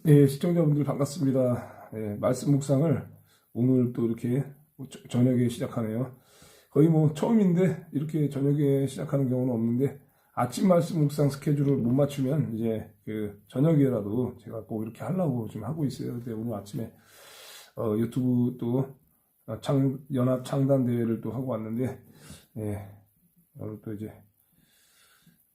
예, 시청자분들 반갑습니다. 예, 말씀 묵상을 오늘 또 이렇게 저녁에 시작하네요. 거의 뭐 처음인데 이렇게 저녁에 시작하는 경우는 없는데 아침 말씀 묵상 스케줄을 못 맞추면 이제 그 저녁에라도 제가 꼭 이렇게 하려고 지금 하고 있어요. 근데 오늘 아침에 유튜브 또 연합 창단 대회를 또 하고 왔는데 예, 오늘 또 이제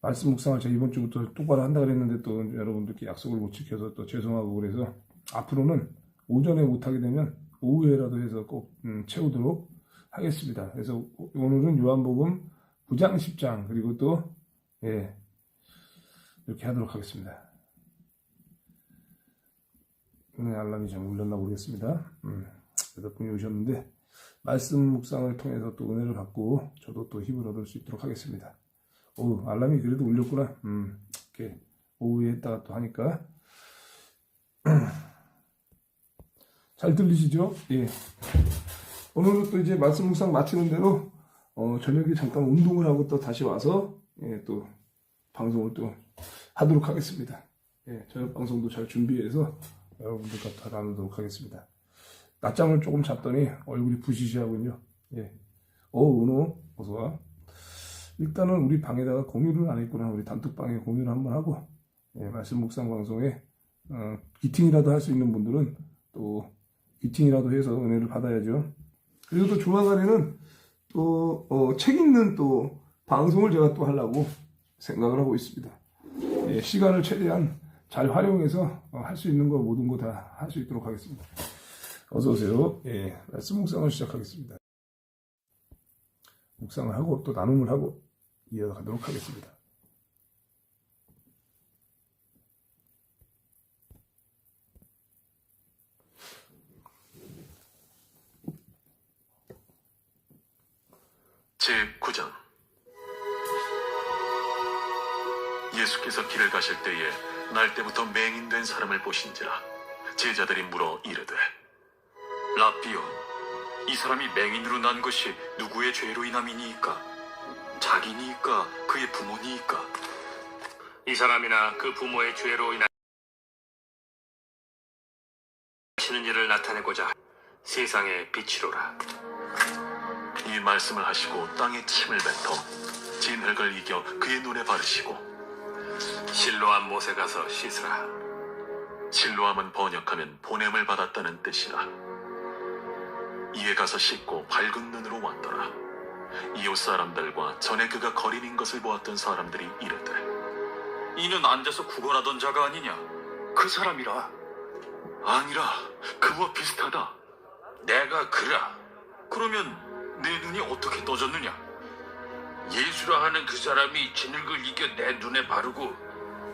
말씀 묵상을 제가 이번 주부터 똑바로 한다 그랬는데 또 여러분들께 약속을 못 지켜서 또 죄송하고 그래서 앞으로는 오전에 못하게 되면 오후에라도 해서 꼭 채우도록 하겠습니다. 그래서 오늘은 요한복음 9장 10장 그리고 또 예, 이렇게 하도록 하겠습니다. 오늘 알람이 좀 울렸나 모르겠습니다. 8분이 오셨는데 말씀 묵상을 통해서 또 은혜를 받고 저도 또 힘을 얻을 수 있도록 하겠습니다. 오, 알람이 그래도 울렸구나. 이렇게 오후에 했다가 또 하니까 잘 들리시죠? 예. 오늘은 또 이제 말씀 묵상 마치는 대로 저녁에 잠깐 운동을 하고 또 다시 와서 예, 또 방송을 또 하도록 하겠습니다. 예, 저녁 방송도 잘 준비해서 여러분들과 다 나누도록 하겠습니다. 낮잠을 조금 잤더니 얼굴이 부시시하군요. 예. 은호 어서 와. 일단은 우리 방에다가 공유를 안 했구나. 우리 단톡방에 공유를 한번 하고 예, 말씀 묵상 방송에 기팅이라도 할 수 있는 분들은 또 기팅이라도 해서 은혜를 받아야죠. 그리고 또 조만간에는 또 책 읽는 또 방송을 제가 또 하려고 생각을 하고 있습니다. 예, 시간을 최대한 잘 활용해서 할 수 있는 거 모든 거 다 할 수 있도록 하겠습니다. 어서 오세요. 예, 말씀 묵상을 시작하겠습니다. 묵상을 하고 또 나눔을 하고 이어가도록 하겠습니다. 제9장 예수께서 길을 가실 때에 날 때부터 맹인된 사람을 보신지라 제자들이 물어 이르되 라삐요, 이 사람이 맹인으로 난 것이 누구의 죄로 인함이니이까? 자기니이까 그의 부모니이까? 이 사람이나 그 부모의 죄로 인하시는 일을 나타내고자 세상의 빛이로라. 이 말씀을 하시고 땅에 침을 뱉어 진흙을 이겨 그의 눈에 바르시고 실로암 못에 가서 씻으라. 실로암은 번역하면 보냄을 받았다는 뜻이라. 이에 가서 씻고 밝은 눈으로 왔더라. 이웃 사람들과 전에 그가 거린인 것을 보았던 사람들이 이르되 이는 앉아서 구걸하던 자가 아니냐? 그 사람이라. 아니라 그와 비슷하다. 내가 그라. 그러면 내 눈이 어떻게 떠졌느냐? 예수라 하는 그 사람이 진흙을 이겨 내 눈에 바르고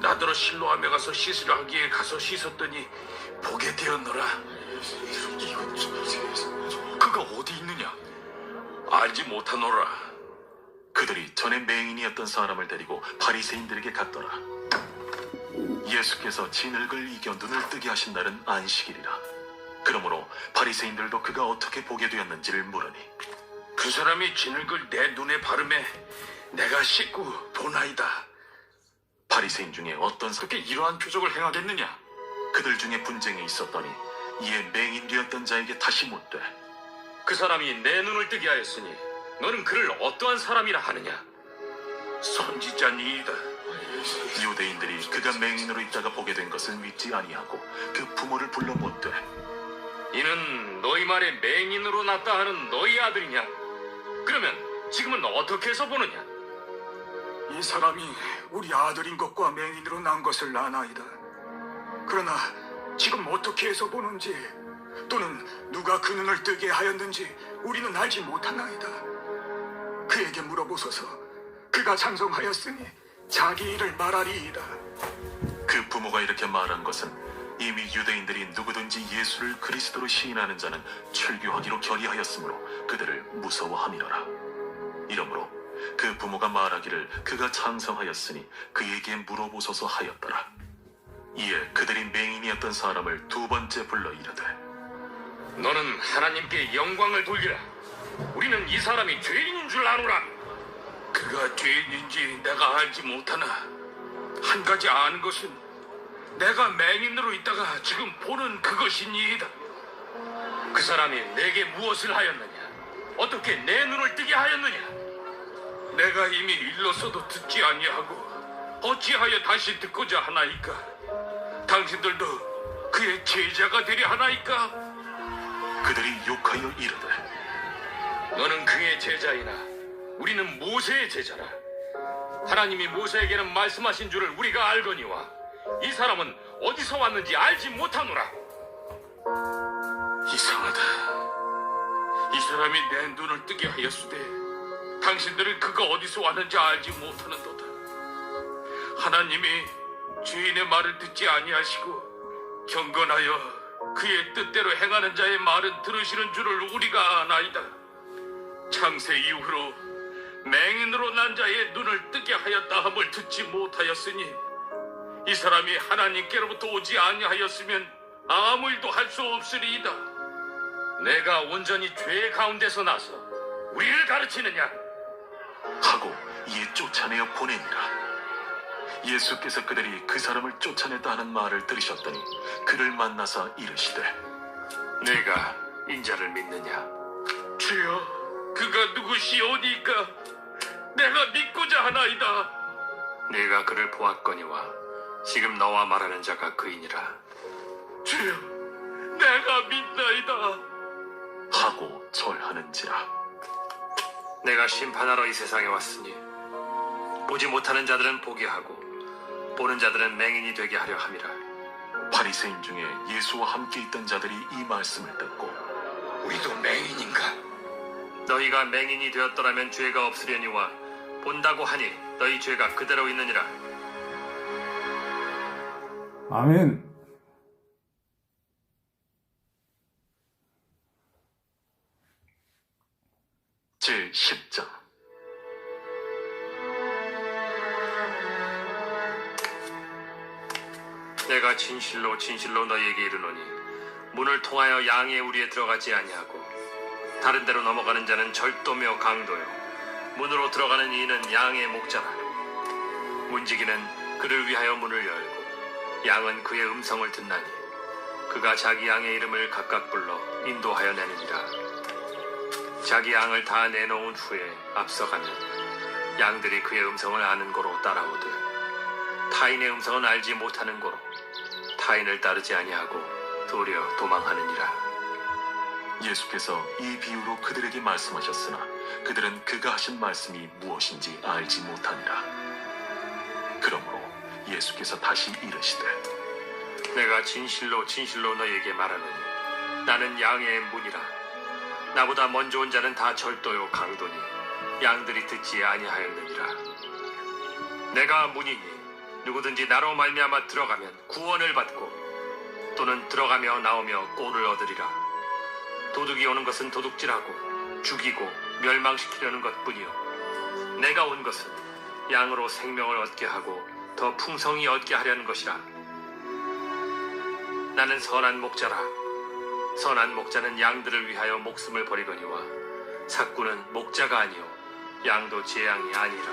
나더러 실로암에 가서 씻으려 하기에 가서 씻었더니 보게 되었노라. 그가 어디 있느냐? 알지 못하노라. 그들이 전에 맹인이었던 사람을 데리고 바리새인들에게 갔더라. 예수께서 진흙을 이겨 눈을 뜨게 하신 날은 안식일이라. 그러므로 바리새인들도 그가 어떻게 보게 되었는지를 물으니 그 사람이 진흙을 내 눈에 바르매 내가 씻고 보나이다. 바리새인 중에 어떤 그렇게 이러한 표적을 행하겠느냐? 그들 중에 분쟁이 있었더니 이에 맹인 되었던 자에게 다시 묻되 그 사람이 내 눈을 뜨게 하였으니 너는 그를 어떠한 사람이라 하느냐? 선지자니이다. 유대인들이 그가 맹인으로 있다가 보게 된 것을 믿지 아니하고 그 부모를 불러 묻되 이는 너희 말에 맹인으로 났다 하는 너희 아들이냐? 그러면 지금은 어떻게 해서 보느냐? 이 사람이 우리 아들인 것과 맹인으로 난 것을 아나이다. 그러나 지금 어떻게 해서 보는지 또는 누가 그 눈을 뜨게 하였는지 우리는 알지 못하나이다. 그에게 물어보소서. 그가 찬송하였으니 자기 일을 말하리이다. 그 부모가 이렇게 말한 것은 이미 유대인들이 누구든지 예수를 그리스도로 시인하는 자는 출교하기로 결의하였으므로 그들을 무서워함이로라. 이러므로 그 부모가 말하기를 그가 찬성하였으니 그에게 물어보소서 하였더라. 이에 그들이 맹인이었던 사람을 두 번째 불러 이르되 너는 하나님께 영광을 돌리라. 우리는 이 사람이 죄인인 줄 아노라. 그가 죄인인지 내가 알지 못하나 한 가지 아는 것은 내가 맹인으로 있다가 지금 보는 그것이니이다. 그 사람이 내게 무엇을 하였느냐? 어떻게 내 눈을 뜨게 하였느냐? 내가 이미 일러서도 듣지 아니하고 어찌하여 다시 듣고자 하나이까? 당신들도 그의 제자가 되려 하나이까? 그들이 욕하여 이르되 너는 그의 제자이나 우리는 모세의 제자라. 하나님이 모세에게는 말씀하신 줄을 우리가 알거니와 이 사람은 어디서 왔는지 알지 못하노라. 이상하다. 이 사람이 내 눈을 뜨게 하였으되 당신들은 그가 어디서 왔는지 알지 못하는도다. 하나님이 주인의 말을 듣지 아니하시고 경건하여 그의 뜻대로 행하는 자의 말은 들으시는 줄을 우리가 아나이다. 창세 이후로 맹인으로 난 자의 눈을 뜨게 하였다 함을 듣지 못하였으니 이 사람이 하나님께로부터 오지 아니하였으면 아무 일도 할 수 없으리이다. 내가 온전히 죄 가운데서 나서 우리를 가르치느냐? 하고 이에 쫓아내어 보내니라. 예수께서 그들이 그 사람을 쫓아냈다 하는 말을 들으셨더니 그를 만나서 이르시되 내가 인자를 믿느냐? 주여, 그가 누구시오니까 내가 믿고자 하나이다. 내가 그를 보았거니와 지금 너와 말하는 자가 그이니라. 주여, 내가 믿나이다. 하고 절하는지라. 내가 심판하러 이 세상에 왔으니 보지 못하는 자들은 보게 하고 보는 자들은 맹인이 되게 하려 함이라. 바리새인 중에 예수와 함께 있던 자들이 이 말씀을 듣고 우리도 맹인인가? 너희가 맹인이 되었더라면 죄가 없으려니와 본다고 하니 너희 죄가 그대로 있느니라. 아멘. 제10장. 내가 진실로 진실로 너희에게 이르노니 문을 통하여 양의 우리에 들어가지 아니하고 다른 데로 넘어가는 자는 절도며 강도요 문으로 들어가는 이는 양의 목자라. 문지기는 그를 위하여 문을 열고 양은 그의 음성을 듣나니 그가 자기 양의 이름을 각각 불러 인도하여 내느니라. 자기 양을 다 내놓은 후에 앞서가면 양들이 그의 음성을 아는 고로 따라오되 타인의 음성은 알지 못하는 고로 타인을 따르지 아니하고 도리어 도망하느니라. 예수께서 이 비유로 그들에게 말씀하셨으나 그들은 그가 하신 말씀이 무엇인지 알지 못하니라. 그러므로 예수께서 다시 이르시되 내가 진실로 진실로 너희에게 말하노니 나는 양의 문이라. 나보다 먼저 온 자는 다 절도요 강도니 양들이 듣지 아니하였느니라. 내가 문이니 누구든지 나로 말미암아 들어가면 구원을 받고 또는 들어가며 나오며 꼴을 얻으리라. 도둑이 오는 것은 도둑질하고 죽이고 멸망시키려는 것뿐이요 내가 온 것은 양으로 생명을 얻게 하고 더 풍성히 얻게 하려는 것이라. 나는 선한 목자라. 선한 목자는 양들을 위하여 목숨을 버리거니와 삭구는 목자가 아니요 양도 제 양이 아니라.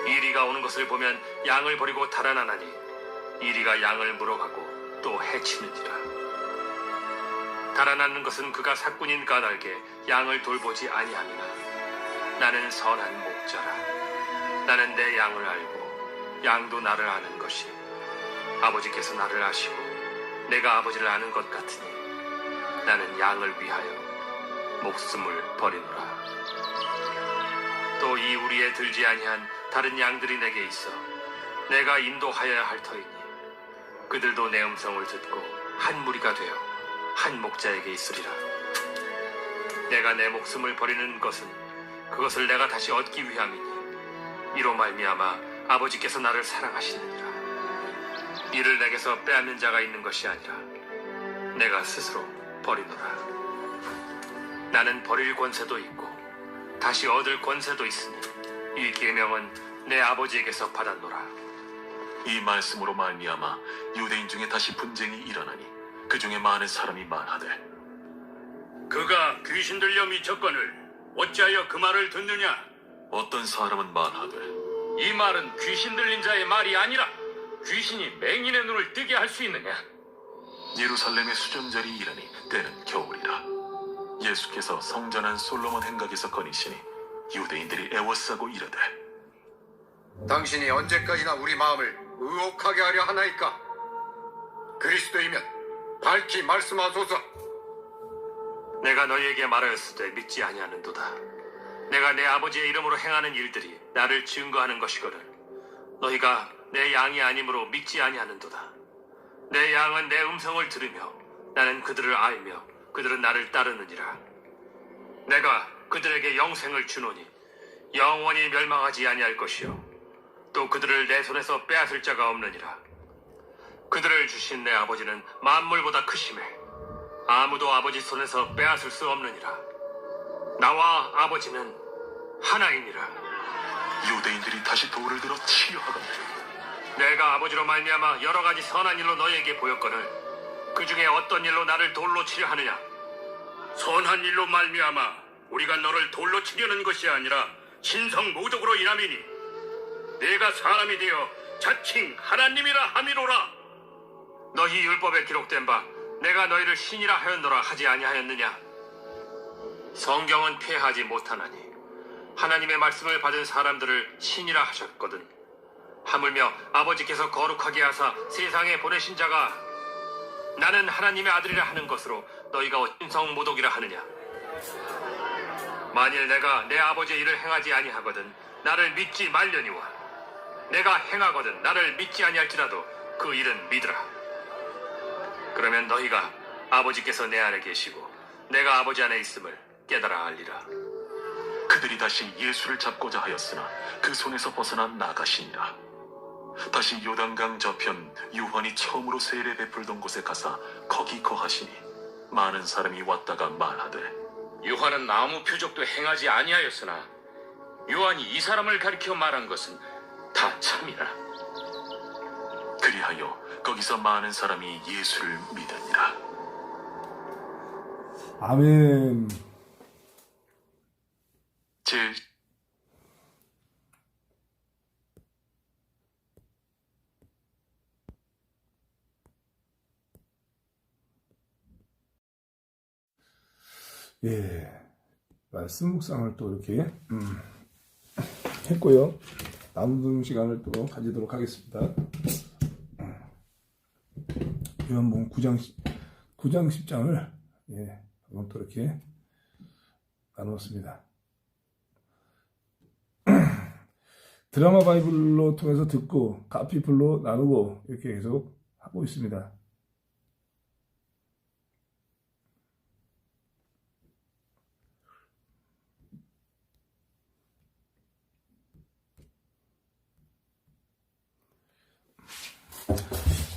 이리가 오는 것을 보면 양을 버리고 달아나나니 이리가 양을 물어가고 또 해치느니라. 달아나는 것은 그가 삭군인 까닭에 양을 돌보지 아니함이나 나는 선한 목자라. 나는 내 양을 알고 양도 나를 아는 것이 아버지께서 나를 아시고 내가 아버지를 아는 것 같으니 나는 양을 위하여 목숨을 버리노라. 또 이 우리에 들지 아니한 다른 양들이 내게 있어 내가 인도하여야 할 터이니 그들도 내 음성을 듣고 한 무리가 되어 한 목자에게 있으리라. 내가 내 목숨을 버리는 것은 그것을 내가 다시 얻기 위함이니 이로 말미암아 아버지께서 나를 사랑하시느니라. 이를 내게서 빼앗는 자가 있는 것이 아니라 내가 스스로 버리노라. 나는 버릴 권세도 있고 다시 얻을 권세도 있으니 이 계명은 내 아버지에게서 받았노라. 이 말씀으로 말미암아 유대인 중에 다시 분쟁이 일어나니 그 중에 많은 사람이 말하되 그가 귀신 들려 미쳤거늘 어찌하여 그 말을 듣느냐? 어떤 사람은 말하되 이 말은 귀신 들린 자의 말이 아니라 귀신이 맹인의 눈을 뜨게 할 수 있느냐? 예루살렘의 수정절이 이르니 때는 겨울이라. 예수께서 성전 안 솔로몬 행각에서 거니시니 유대인들이 애워싸고 이르되 당신이 언제까지나 우리 마음을 의혹하게 하려 하나이까? 그리스도이면 밝히 말씀하소서. 내가 너희에게 말하였으되 믿지 아니하는도다. 내가 내 아버지의 이름으로 행하는 일들이 나를 증거하는 것이거든. 너희가 내 양이 아니므로 믿지 아니하는도다. 내 양은 내 음성을 들으며 나는 그들을 알며 그들은 나를 따르느니라. 내가 그들에게 영생을 주노니 영원히 멸망하지 아니할 것이요 또 그들을 내 손에서 빼앗을 자가 없느니라. 그들을 주신 내 아버지는 만물보다 크심에 아무도 아버지 손에서 빼앗을 수 없느니라. 나와 아버지는 하나이니라. 유대인들이 다시 돌을 들어 치려 하거늘 내가 아버지로 말미암아 여러 가지 선한 일로 너희에게 보였거늘 그 중에 어떤 일로 나를 돌로 치려 하느냐? 선한 일로 말미암아 우리가 너를 돌로 치려는 것이 아니라 신성 모독으로 인함이니 내가 사람이 되어 자칭 하나님이라 함이로라. 너희 율법에 기록된 바 내가 너희를 신이라 하였노라 하지 아니하였느냐? 성경은 폐하지 못하나니 하나님의 말씀을 받은 사람들을 신이라 하셨거든. 하물며 아버지께서 거룩하게 하사 세상에 보내신 자가 나는 하나님의 아들이라 하는 것으로 너희가 신성 모독이라 하느냐? 만일 내가 내 아버지의 일을 행하지 아니하거든 나를 믿지 말려니와 내가 행하거든 나를 믿지 아니할지라도 그 일은 믿으라. 그러면 너희가 아버지께서 내 안에 계시고 내가 아버지 안에 있음을 깨달아 알리라. 그들이 다시 예수를 잡고자 하였으나 그 손에서 벗어나 나가시니라. 다시 요단강 저편 요한이 처음으로 세례 베풀던 곳에 가사 거기 거하시니 많은 사람이 왔다가 말하되 요한은 아무 표적도 행하지 아니하였으나 요한이 이 사람을 가리켜 말한 것은 다 참이라. 그리하여 거기서 많은 사람이 예수를 믿으니라. 아멘. 제 예, 말씀 묵상을 또 이렇게 했고요. 남은 시간을 또 가지도록 하겠습니다. 요한복음 9장 10장을 예, 한번 또 이렇게 나누었습니다. 드라마 바이블로 통해서 듣고 카피플로 나누고 이렇게 계속 하고 있습니다.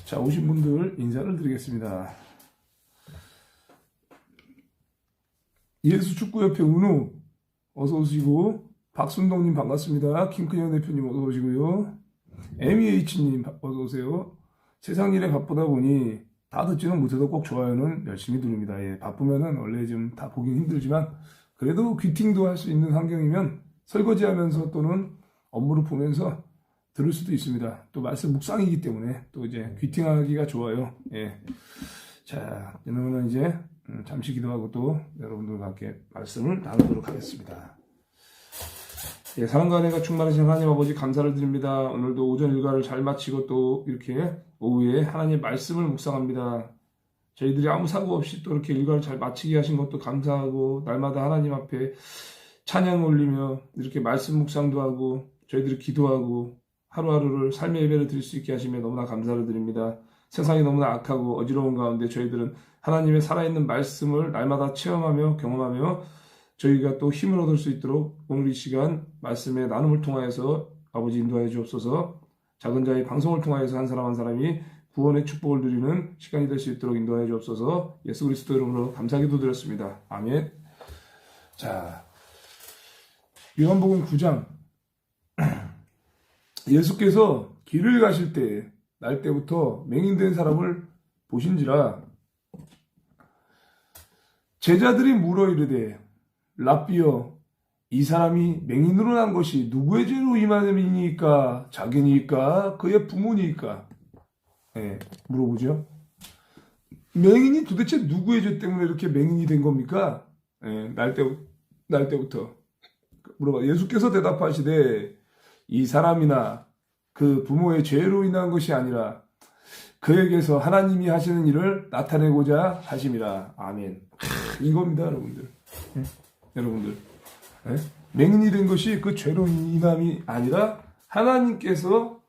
자, 오신 분들 인사를 드리겠습니다. 예수축구협회 은우 어서 오시고, 박순동님 반갑습니다. 김근영 대표님 어서 오시고요. MEH님 어서 오세요. 세상 일에 바쁘다 보니 다 듣지는 못해도 꼭 좋아요는 열심히 누릅니다. 예, 바쁘면은 원래 좀 다 보긴 힘들지만 그래도 귀팅도 할 수 있는 환경이면 설거지하면서 또는 업무를 보면서 들을 수도 있습니다. 또 말씀 묵상이기 때문에 또 이제 귀팅하기가 좋아요. 예. 자, 이제는 이제 잠시 기도하고 또 여러분들과 함께 말씀을 나누도록 하겠습니다. 예, 사랑과 은혜가 충만하신 하나님 아버지 감사를 드립니다. 오늘도 오전 일과를 잘 마치고 또 이렇게 오후에 하나님 말씀을 묵상합니다. 저희들이 아무 사고 없이 또 이렇게 일과를 잘 마치게 하신 것도 감사하고 날마다 하나님 앞에 찬양 올리며 이렇게 말씀 묵상도 하고 저희들이 기도하고 하루하루를 삶의 예배를 드릴 수 있게 하시며 너무나 감사를 드립니다. 세상이 너무나 악하고 어지러운 가운데 저희들은 하나님의 살아있는 말씀을 날마다 체험하며 경험하며 저희가 또 힘을 얻을 수 있도록 오늘 이 시간 말씀의 나눔을 통하여서 아버지 인도하여 주옵소서. 작은 자의 방송을 통하여서 한 사람 한 사람이 구원의 축복을 누리는 시간이 될 수 있도록 인도하여 주옵소서. 예수 그리스도 이름으로 감사기도 드렸습니다. 아멘. 자, 요한복음 9장 예수께서 길을 가실 때 날 때부터 맹인된 사람을 보신지라 제자들이 물어 이르되 랍비여 이 사람이 맹인으로 난 것이 누구의 죄로 임함이니까 자기니까 그의 부모니까 예, 물어보죠. 맹인이 도대체 누구의 죄 때문에 이렇게 맹인이 된 겁니까? 예, 날 때부터 물어봐. 예수께서 대답하시되 이 사람이나 그 부모의 죄로 인한 것이 아니라 그에게서 하나님이 하시는 일을 나타내고자 하심이라. 아멘. 이겁니다, 여러분들. 여러분들. 맹인이 된 것이 그 죄로 인함이 아니라 하나님께서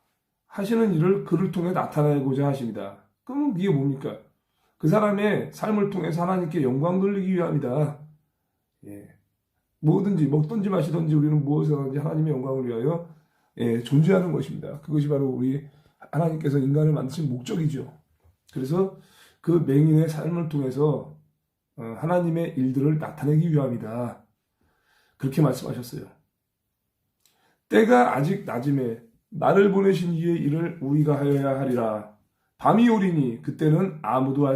하시는 일을 그를 통해 나타내고자 하십니다. 그러면 이게 뭡니까? 그 사람의 삶을 통해서 하나님께 영광 돌리기 위함이다. 예. 뭐든지 먹든지 마시든지 우리는 무엇을 하든지 하나님의 영광을 위하여 존재하는 것입니다. 그것이 바로 우리 하나님께서 인간을 만드신 목적이죠. 그래서 그 맹인의 삶을 통해서 하나님의 일들을 나타내기 위함이다. 그렇게 말씀하셨어요. 때가 아직 낮음에 나를 보내신 이의 일을 우리가 하여야 하리라. 밤이 오리니 그때는 아무도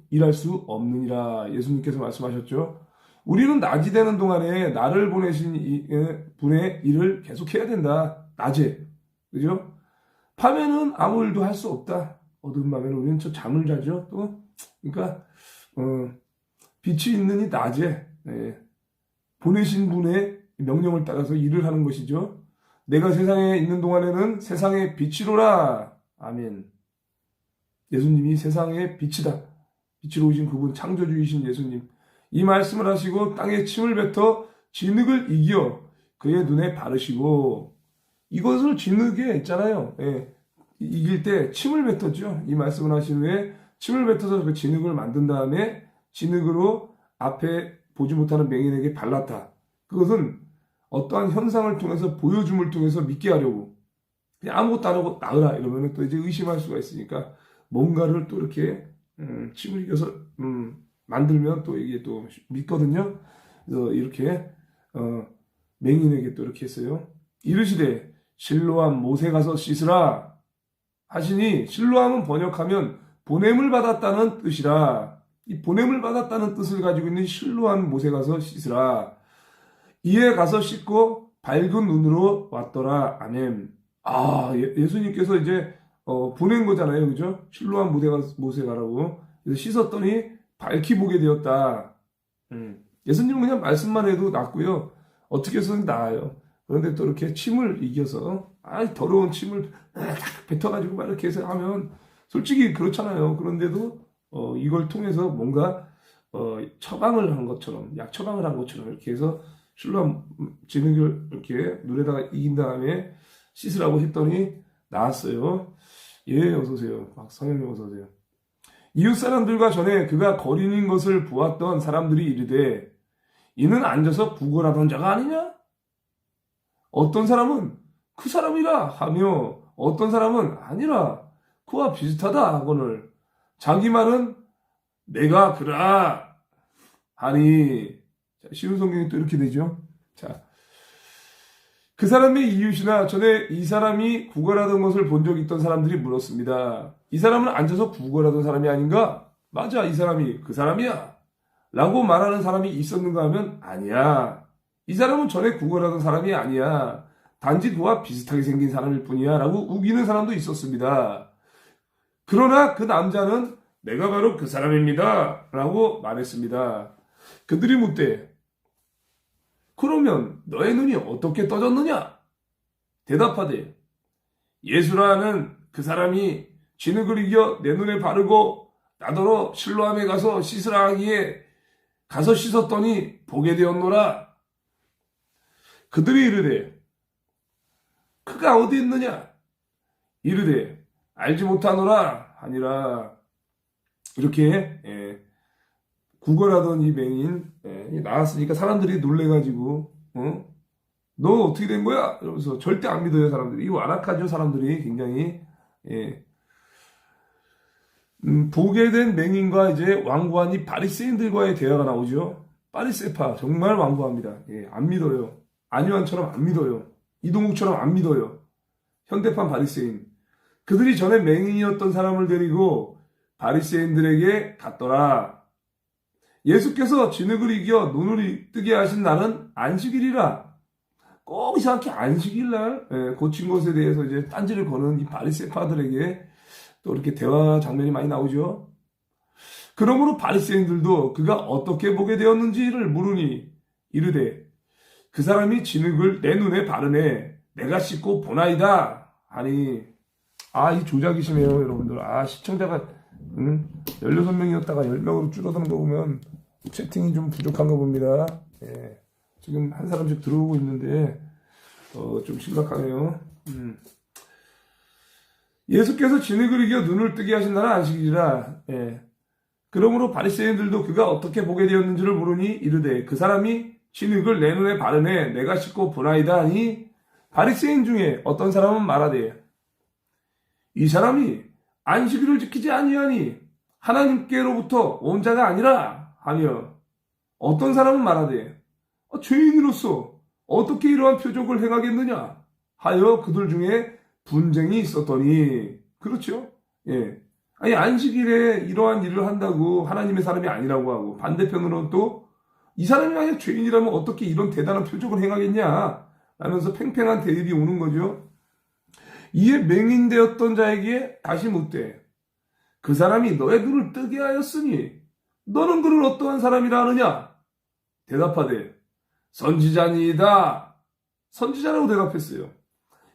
일할 수 없느니라. 예수님께서 말씀하셨죠. 우리는 낮이 되는 동안에 나를 보내신 분의 일을 계속해야 된다. 낮에. 그죠? 밤에는 아무 일도 할 수 없다. 어두운 밤에는 우리는 저 잠을 자죠. 또 그러니까 빛이 있는 이 낮에 보내신 분의 명령을 따라서 일을 하는 것이죠. 내가 세상에 있는 동안에는 세상의 빛이로라. 아멘. 예수님이 세상의 빛이다. 빛으로 오신 그분, 창조주이신 예수님. 이 말씀을 하시고 땅에 침을 뱉어 진흙을 이겨 그의 눈에 바르시고, 이것을 진흙에 있잖아요. 이길 때 침을 뱉었죠. 이 말씀을 하신 후에 침을 뱉어서 그 진흙을 만든 다음에 진흙으로 앞에 보지 못하는 맹인에게 발랐다. 그것은 어떠한 현상을 통해서 보여줌을 통해서 믿게 하려고. 그냥 아무것도 안 하고 나으라 이러면 또 이제 의심할 수가 있으니까 뭔가를 또 이렇게 침을 이겨서 만들면 또 이게 또 믿거든요. 그래서 이렇게 맹인에게 또 이렇게 했어요. 이르시되 실로암 못에 가서 씻으라 하시니, 실로암은 번역하면 보냄을 받았다는 뜻이라. 이 보냄을 받았다는 뜻을 가지고 있는 실로암 못에 가서 씻으라. 이에 가서 씻고 밝은 눈으로 왔더라. 아멘. 예수님께서 이제 보낸 거잖아요, 그죠? 실로암 못에 가라고. 그래서 씻었더니 밝히 보게 되었다. 예수님은 그냥 말씀만 해도 낫고요. 어떻게 해서는 나아요. 그런데 또 이렇게 침을 이겨서 더러운 침을 딱 뱉어가지고 막 이렇게 해서 하면 솔직히 그렇잖아요. 그런데도 이걸 통해서 뭔가 처방을 한 것처럼, 약 처방을 한 것처럼 이렇게 해서 실로암 진흙을 이렇게 물에다가 이긴 다음에 씻으라고 했더니 나았어요. 예, 어서오세요. 성현님 어서오세요. 이웃 사람들과 전에 그가 거린인 것을 보았던 사람들이 이르되 이는 앉아서 구걸하던 자가 아니냐? 어떤 사람은 그 사람이라 하며 어떤 사람은 아니라 그와 비슷하다 하거늘 자기 말은 내가 그라 하니. 쉬운 성경이 또 이렇게 되죠. 자, 그 사람의 이웃이나 전에 이 사람이 구걸하던 것을 본 적 있던 사람들이 물었습니다. 이 사람은 앉아서 구걸하던 사람이 아닌가? 맞아, 이 사람이 그 사람이야 라고 말하는 사람이 있었는가 하면 아니야. 이 사람은 전에 구걸하던 사람이 아니야. 단지 그와 비슷하게 생긴 사람일 뿐이야 라고 우기는 사람도 있었습니다. 그러나 그 남자는 내가 바로 그 사람입니다 라고 말했습니다. 그들이 묻되 그러면 너의 눈이 어떻게 떠졌느냐? 대답하되 예수라는 그 사람이 진흙을 이겨 내 눈에 바르고 나더러 실로암에 가서 씻으라 하기에 가서 씻었더니 보게 되었노라. 그들이 이르되 그가 어디 있느냐? 이르되 알지 못하노라 하니라. 이렇게 구걸하던 이 맹인 나왔으니까 사람들이 놀래가지고 너 어떻게 된 거야? 이러면서 절대 안 믿어요, 사람들이. 이 완악하죠, 사람들이 굉장히. 보게 된 맹인과 이제 완고한 이 바리새인들과의 대화가 나오죠. 바리새파 정말 완고합니다. 안 믿어요. 안요한처럼 안 믿어요. 이동욱처럼 안 믿어요. 현대판 바리새인. 그들이 전에 맹인이었던 사람을 데리고 바리새인들에게 갔더라. 예수께서 진흙을 이겨 눈을 뜨게 하신 날은 안식일이라. 꼭 이상하게 안식일날 고친 것에 대해서 이제 딴지를 거는 이 바리새파들에게 또 이렇게 대화 장면이 많이 나오죠. 그러므로 바리새인들도 그가 어떻게 보게 되었는지를 물으니 이르되 그 사람이 진흙을 내 눈에 바르네 내가 씻고 보나이다 하니. 이 조작이시네요 여러분들. 시청자가 16명이었다가 10명으로 줄어드는 거 보면 채팅이 좀 부족한 거 봅니다. 예. 지금 한 사람씩 들어오고 있는데 좀 심각하네요. 예수께서 진흙을 이겨 눈을 뜨게 하신 나는 안식이라. 예. 그러므로 바리새인들도 그가 어떻게 보게 되었는지를 물으니 이르되 그 사람이 진흙을 내 눈에 바르네 내가 씻고 보나이다 하니. 바리새인 중에 어떤 사람은 말하되 이 사람이 안식일을 지키지 아니하니 하나님께로부터 온 자가 아니라 하며, 어떤 사람은 말하되 죄인으로서 어떻게 이러한 표적을 행하겠느냐 하여 그들 중에 분쟁이 있었더니. 그렇죠. 예. 안식일에 이러한 일을 한다고 하나님의 사람이 아니라고 하고, 반대편으로는 또 이 사람이 만약 죄인이라면 어떻게 이런 대단한 표적을 행하겠냐 라면서 팽팽한 대립이 오는 거죠. 이에 맹인되었던 자에게 다시 묻되 그 사람이 너의 눈을 뜨게 하였으니 너는 그를 어떠한 사람이라 하느냐? 대답하되 선지자니이다. 선지자라고 대답했어요.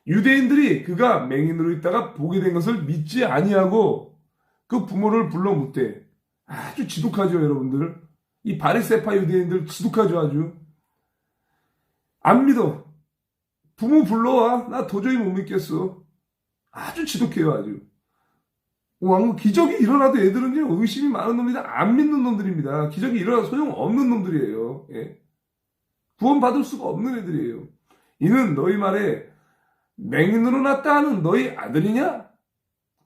유대인들이 그가 맹인으로 있다가 보게 된 것을 믿지 아니하고 그 부모를 불러 묻되. 아주 지독하죠 여러분들. 이 바리새파 유대인들 지독하죠 아주. 안 믿어. 부모 불러와. 나 도저히 못 믿겠어. 아주 지독해요 아주. 기적이 일어나도 애들은 의심이 많은 놈이다. 안 믿는 놈들입니다. 기적이 일어나도 소용없는 놈들이에요. 예. 구원받을 수가 없는 애들이에요. 이는 너희 말에 맹인으로 났다 하는 너희 아들이냐?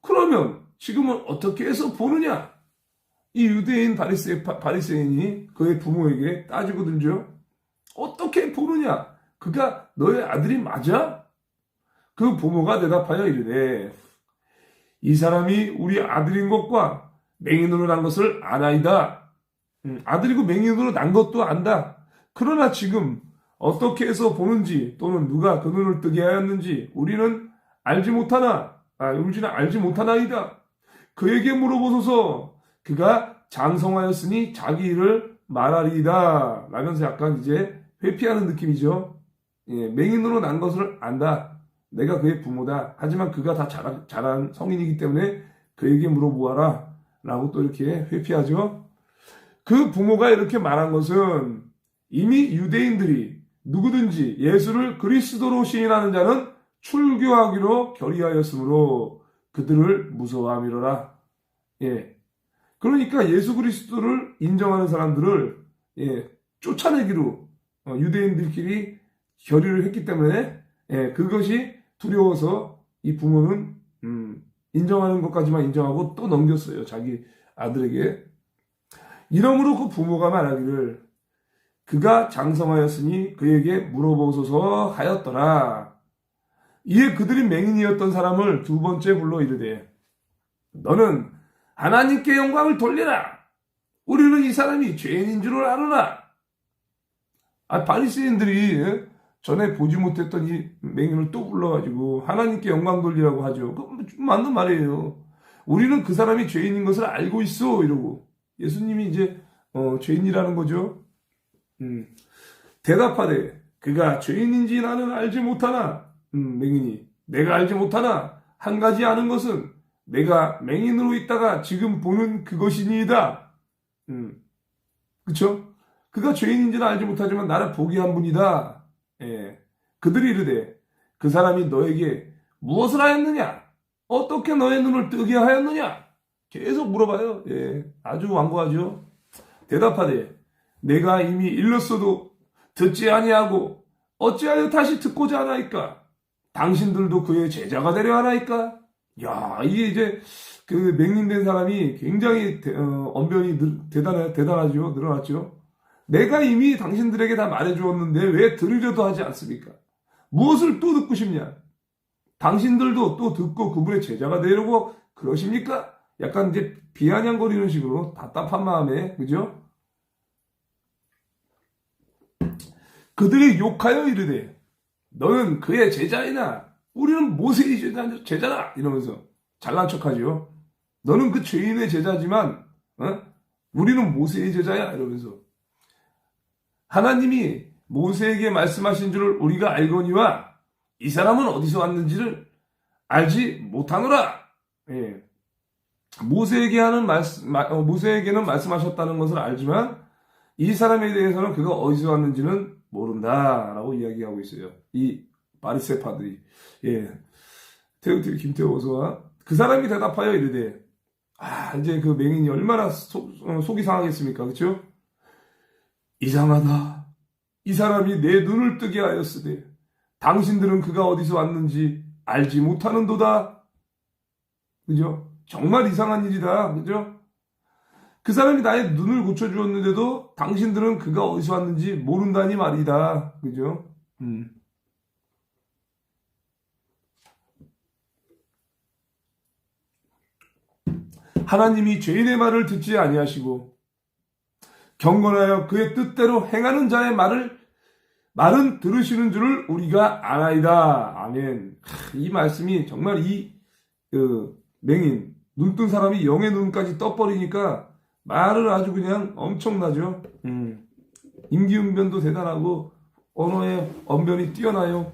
그러면 지금은 어떻게 해서 보느냐? 이 유대인 바리새인이 그의 부모에게 따지거든요. 어떻게 보느냐? 그가 너의 아들이 맞아? 그 부모가 대답하여 이르되 이 사람이 우리 아들인 것과 맹인으로 난 것을 아나이다. 아들이고 맹인으로 난 것도 안다. 그러나 지금 어떻게 해서 보는지 또는 누가 그 눈을 뜨게 하였는지 우리는 알지 못하나이다. 그에게 물어보소서. 그가 장성하였으니 자기 일을 말하리이다. 라면서 약간 이제 회피하는 느낌이죠. 예, 맹인으로 난 것을 안다. 내가 그의 부모다. 하지만 그가 다 자란 성인이기 때문에 그에게 물어보아라. 라고 또 이렇게 회피하죠. 그 부모가 이렇게 말한 것은 이미 유대인들이 누구든지 예수를 그리스도로 시인하는 자는 출교하기로 결의하였으므로 그들을 무서워함이로라. 예. 그러니까 예수 그리스도를 인정하는 사람들을 쫓아내기로 유대인들끼리 결의를 했기 때문에 그것이 두려워서 이 부모는 인정하는 것까지만 인정하고 또 넘겼어요. 자기 아들에게. 이러므로 그 부모가 말하기를 그가 장성하였으니 그에게 물어보소서 하였더라. 이에 그들이 맹인이었던 사람을 두 번째 불러 이르되 너는 하나님께 영광을 돌리라. 우리는 이 사람이 죄인인 줄을 아느나. 바리새인들이 전에 보지 못했던 이 맹인을 또 불러가지고 하나님께 영광 돌리라고 하죠. 그 맞는 말이에요. 우리는 그 사람이 죄인인 것을 알고 있어 이러고 예수님이 이제 죄인이라는 거죠. 대답하되 그가 죄인인지 나는 알지 못하나. 맹인이 내가 알지 못하나 한 가지 아는 것은 내가 맹인으로 있다가 지금 보는 그것이니이다. 그쵸? 그가 죄인인지는 알지 못하지만 나를 보게 한 분이다. 예. 그들이 이르되 그 사람이 너에게 무엇을 하였느냐? 어떻게 너의 눈을 뜨게 하였느냐? 계속 물어봐요. 예. 아주 완고하죠. 대답하되 내가 이미 일렀어도 듣지 아니하고 어찌하여 다시 듣고자 하나이까? 당신들도 그의 제자가 되려 하나이까? 야, 이게 이제 그 맹인된 사람이 굉장히 언변이 대단하죠. 늘어났죠. 내가 이미 당신들에게 다 말해주었는데 왜 들으려도 하지 않습니까? 무엇을 또 듣고 싶냐? 당신들도 또 듣고 그분의 제자가 되려고 그러십니까? 약간 이제 비아냥거리는 식으로 답답한 마음에, 그죠? 그들이 욕하여 이르되 너는 그의 제자이나 우리는 모세의 제자다 이러면서 잘난 척하죠. 너는 그 죄인의 제자지만 우리는 모세의 제자야 이러면서 하나님이 모세에게 말씀하신 줄을 우리가 알거니와 이 사람은 어디서 왔는지를 알지 못하노라. 예. 모세에게는 말씀하셨다는 것을 알지만 이 사람에 대해서는 그가 어디서 왔는지는 모른다라고 이야기하고 있어요. 이 바리새파들이. 예. 태우TV 김태우 어서와. 그 사람이 대답하여 이르되 이제 그 맹인이 얼마나 속이 상하겠습니까? 그렇죠? 이상하다. 이 사람이 내 눈을 뜨게 하였으되 당신들은 그가 어디서 왔는지 알지 못하는도다. 그죠? 정말 이상한 일이다. 그죠? 그 사람이 나의 눈을 고쳐주었는데도 당신들은 그가 어디서 왔는지 모른다니 말이다. 그죠? 하나님이 죄인의 말을 듣지 아니하시고 경건하여 그의 뜻대로 행하는 자의 말은 들으시는 줄을 우리가 아나이다. 아멘. 이 말씀이 정말 맹인, 눈뜬 사람이 영의 눈까지 떠버리니까 말을 아주 그냥 엄청나죠. 임기응변도 대단하고 언어의 언변이 뛰어나요.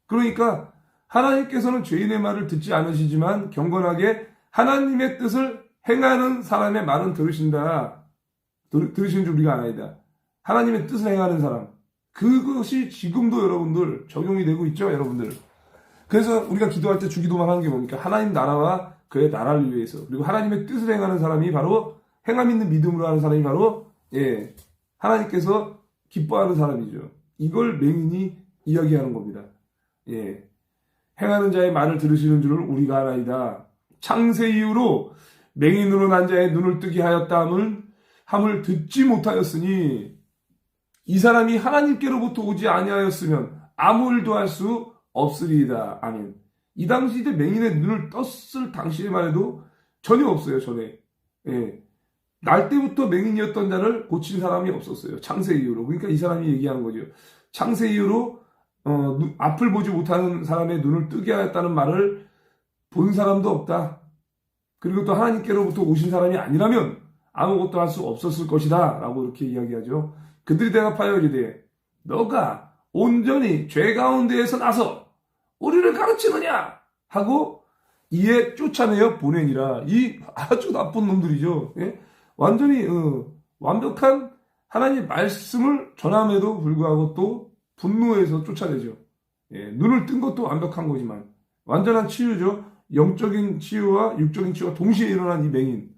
그러니까 하나님께서는 죄인의 말을 듣지 않으시지만 경건하게 하나님의 뜻을 행하는 사람의 말은 들으신다. 들으시는 줄 우리가 아나이다. 하나님의 뜻을 행하는 사람. 그것이 지금도 여러분들 적용이 되고 있죠, 여러분들. 그래서 우리가 기도할 때 주기도만 하는 게 뭡니까? 하나님 나라와 그의 나라를 위해서. 그리고 하나님의 뜻을 행하는 사람이 바로 행함 있는 믿음으로 하는 사람이 바로 하나님께서 기뻐하는 사람이죠. 이걸 맹인이 이야기하는 겁니다. 행하는 자의 말을 들으시는 줄을 우리가 아나이다. 창세 이후로 맹인으로 난 자의 눈을 뜨게 하였다 함을 듣지 못하였으니 이 사람이 하나님께로부터 오지 아니하였으면 아무 일도 할 수 없으리이다. 아멘. 이 당시 이제 맹인의 눈을 떴을 당시에만 해도 전혀 없어요. 전에. 날 때부터 맹인이었던 자를 고친 사람이 없었어요. 창세 이후로. 그러니까 이 사람이 얘기하는 거죠. 창세 이후로 앞을 보지 못하는 사람의 눈을 뜨게 하였다는 말을 본 사람도 없다. 그리고 또 하나님께로부터 오신 사람이 아니라면 아무것도 할 수 없었을 것이다. 라고 이렇게 이야기하죠. 그들이 대답하여 이르되 너가 온전히 죄 가운데에서 나서 우리를 가르치느냐 하고 이에 쫓아내어 보내니라. 이 아주 나쁜 놈들이죠. 완전히 완벽한 하나님의 말씀을 전함에도 불구하고 또 분노해서 쫓아내죠. 눈을 뜬 것도 완벽한 거지만 완전한 치유죠. 영적인 치유와 육적인 치유가 동시에 일어난 이 맹인,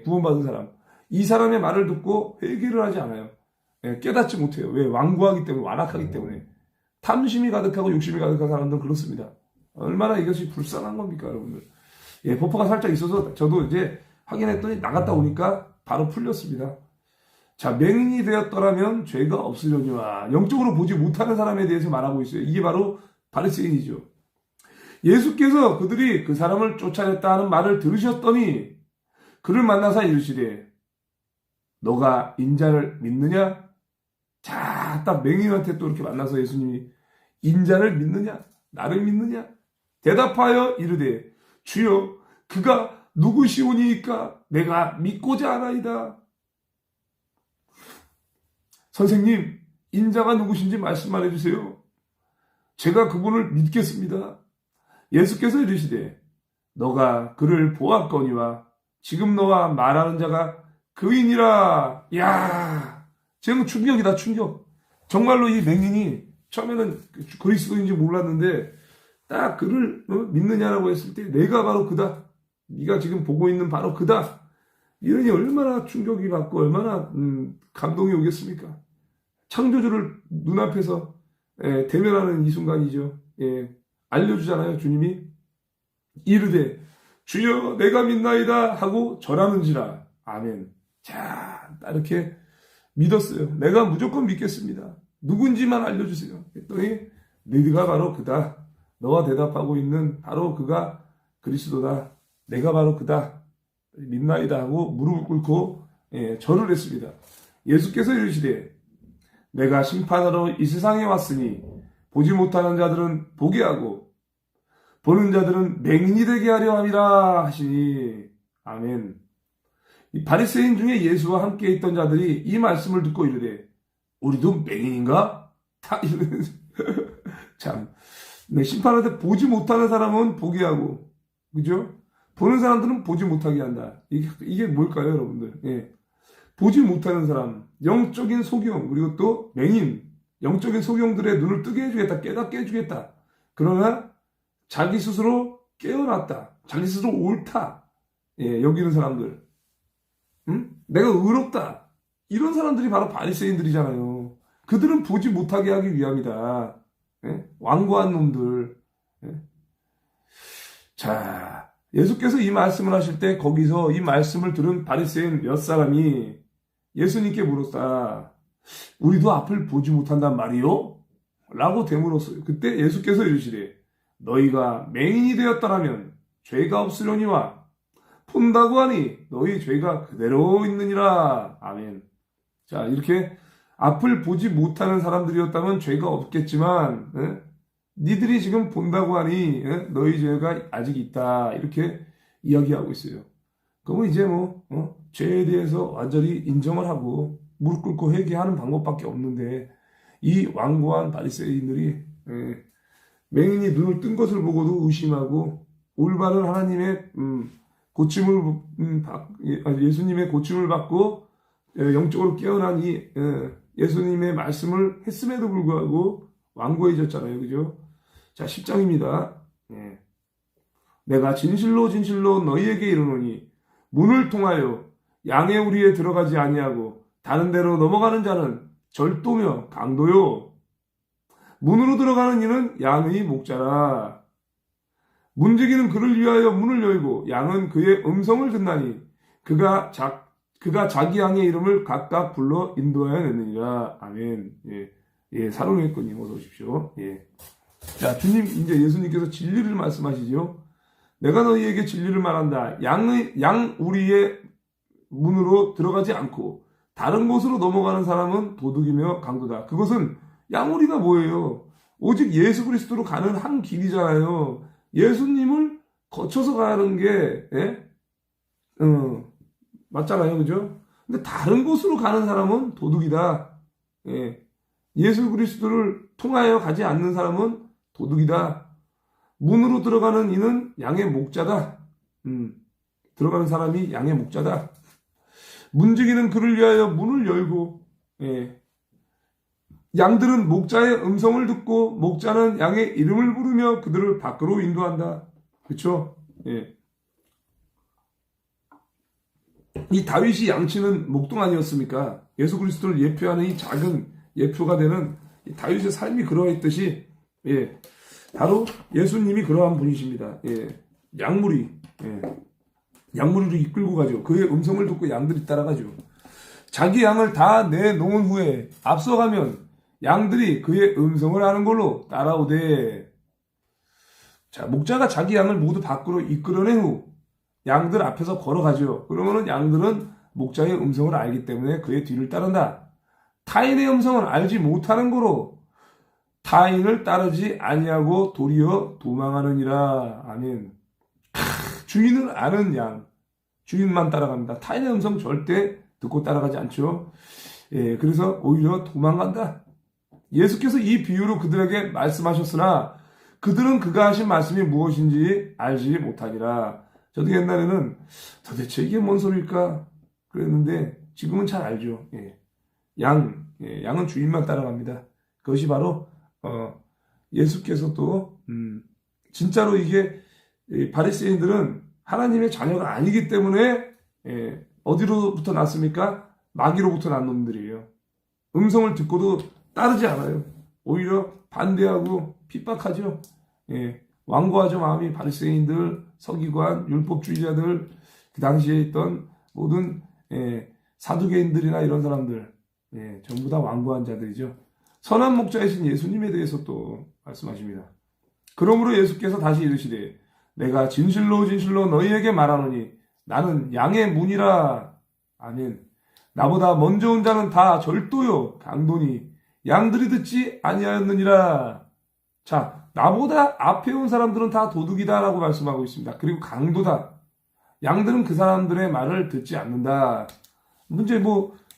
구원받은 사람. 이 사람의 말을 듣고 회개를 하지 않아요. 깨닫지 못해요. 왜? 완고하기 때문에, 완악하기 때문에. 탐심이 가득하고 욕심이 가득한 사람들은 그렇습니다. 얼마나 이것이 불쌍한 겁니까, 여러분들. 버퍼가 살짝 있어서 저도 이제 확인했더니 나갔다 오니까 바로 풀렸습니다. 자, 맹인이 되었더라면 죄가 없으려니와 영적으로 보지 못하는 사람에 대해서 말하고 있어요. 이게 바로 바리새인이죠. 예수께서 그들이 그 사람을 쫓아냈다 하는 말을 들으셨더니 그를 만나서 이르시되 너가 인자를 믿느냐? 자, 딱 맹인한테 또 이렇게 만나서 예수님이 인자를 믿느냐? 나를 믿느냐? 대답하여 이르되 주여 그가 누구시오니이까 내가 믿고자 하나이다. 선생님, 인자가 누구신지 말씀만 해주세요. 제가 그분을 믿겠습니다. 예수께서 이르시되 너가 그를 보았거니와 지금 너와 말하는 자가 그인이라. 야, 지금 충격이다, 충격. 정말로 이 맹인이 처음에는 그리스도인지 몰랐는데 딱 그를 믿느냐라고 했을 때 내가 바로 그다. 네가 지금 보고 있는 바로 그다. 이러니 얼마나 충격이 받고 얼마나 감동이 오겠습니까? 창조주를 눈앞에서 대면하는 이 순간이죠. 알려주잖아요, 주님이. 이르되 주여 내가 믿나이다 하고 절하는지라. 아멘. 자, 딱 이렇게 믿었어요. 내가 무조건 믿겠습니다. 누군지만 알려주세요. 했더니 네가 바로 그다. 너가 대답하고 있는 바로 그가 그리스도다. 내가 바로 그다. 믿나이다 하고 무릎을 꿇고 절을 했습니다. 예수께서 이르시되 내가 심판하러 이 세상에 왔으니 보지 못하는 자들은 보게 하고 보는 자들은 맹인이 되게 하려 함이라 하시니. 아멘. 이 바리새인 중에 예수와 함께 있던 자들이 이 말씀을 듣고 이르되 우리도 맹인인가? 다 이러면서 참, 네, 심판할 때 보지 못하는 사람은 보게 하고, 그죠? 보는 사람들은 보지 못하게 한다. 이게 뭘까요, 여러분들? 예. 보지 못하는 사람, 영적인 소경, 그리고 또 맹인, 영적인 소경들의 눈을 뜨게 해주겠다, 깨닫게 해주겠다. 그러나 자기 스스로 깨어났다, 자기 스스로 옳다, 예, 여기는 사람들, 내가 의롭다, 이런 사람들이 바로 바리새인들이잖아요. 그들은 보지 못하게 하기 위함이다. 예? 완고한 놈들. 예? 자, 예수께서 이 말씀을 하실 때 거기서 이 말씀을 들은 바리새인 몇 사람이 예수님께 물었다. 우리도 앞을 보지 못한단 말이요? 라고 되물었어요. 그때 예수께서 이르시되 너희가 맹인이 되었더라면 죄가 없으려니와 본다고 하니 너희 죄가 그대로 있느니라. 아멘. 자, 이렇게 앞을 보지 못하는 사람들이었다면 죄가 없겠지만 니들이 지금 본다고 하니 너희 죄가 아직 있다. 이렇게 이야기하고 있어요. 그러면 이제 죄에 대해서 완전히 인정을 하고 무릎 꿇고 회개하는 방법밖에 없는데 이 완고한 바리새인들이 맹인이 눈을 뜬 것을 보고도 의심하고 올바른 하나님의 고침을 예수님의 고침을 받고 영적으로 깨어난 이 예수님의 말씀을 했음에도 불구하고 완고해졌잖아요. 그죠? 자, 10장입니다. 내가 진실로 진실로 너희에게 이르노니 문을 통하여 양의 우리에 들어가지 아니하고 다른 데로 넘어가는 자는 절도며 강도요. 문으로 들어가는 이는 양의 목자라. 문지기는 그를 위하여 문을 열고 양은 그의 음성을 듣나니 그가 자기 양의 이름을 각각 불러 인도하여 냈느니라. 아멘. 예, 사랑했군요. 어서 오십시오. 예. 자, 주님, 이제 예수님께서 진리를 말씀하시죠. 내가 너희에게 진리를 말한다. 양 우리의 문으로 들어가지 않고 다른 곳으로 넘어가는 사람은 도둑이며 강도다. 그것은 양우리가 뭐예요? 오직 예수 그리스도로 가는 한 길이잖아요. 예수님을 거쳐서 가는 게 맞잖아요. 그죠? 근데 다른 곳으로 가는 사람은 도둑이다. 예수 그리스도를 통하여 가지 않는 사람은 도둑이다. 문으로 들어가는 이는 양의 목자다. 들어가는 사람이 양의 목자다. 문지기는 그를 위하여 문을 열고 양들은 목자의 음성을 듣고 목자는 양의 이름을 부르며 그들을 밖으로 인도한다. 그렇죠? 이 다윗이 양치는 목동 아니었습니까? 예수 그리스도를 예표하는 이 작은 예표가 되는 이 다윗의 삶이 그러했듯이 바로 예수님이 그러한 분이십니다. 양무리 양무리로 이끌고 가죠. 그의 음성을 듣고 양들이 따라가죠. 자기 양을 다 내놓은 후에 앞서가면 양들이 그의 음성을 아는 걸로 따라오되. 자, 목자가 자기 양을 모두 밖으로 이끌어낸 후 양들 앞에서 걸어가죠. 그러면은 양들은 목자의 음성을 알기 때문에 그의 뒤를 따른다. 타인의 음성을 알지 못하는 거로 타인을 따르지 아니하고 도리어 도망하느니라. 아멘. 주인을 아는 양, 주인만 따라갑니다. 타인의 음성 절대 듣고 따라가지 않죠. 그래서 오히려 도망간다. 예수께서 이 비유로 그들에게 말씀하셨으나 그들은 그가 하신 말씀이 무엇인지 알지 못하니라. 저도 옛날에는 도대체 이게 뭔 소리일까 그랬는데 지금은 잘 알죠. 양은 주인만 따라갑니다. 그것이 바로 예수께서 또 진짜로 이게 바리새인들은 하나님의 자녀가 아니기 때문에 어디로부터 났습니까? 마귀로부터 난 놈들이에요. 음성을 듣고도 따르지 않아요. 오히려 반대하고 핍박하죠. 완고하죠. 마음이. 바리새인들, 서기관, 율법주의자들, 그 당시에 있던 모든 사두개인들이나 이런 사람들 전부 다 완고한 자들이죠. 선한 목자이신 예수님에 대해서 또 말씀하십니다. 그러므로 예수께서 다시 이르시되 내가 진실로 진실로 너희에게 말하노니 나는 양의 문이라. 아멘. 나보다 먼저 온 자는 다 절도요 강도니 양들이 듣지 아니하였느니라. 자, 나보다 앞에 온 사람들은 다 도둑이다라고 말씀하고 있습니다. 그리고 강도다. 양들은 그 사람들의 말을 듣지 않는다. 문제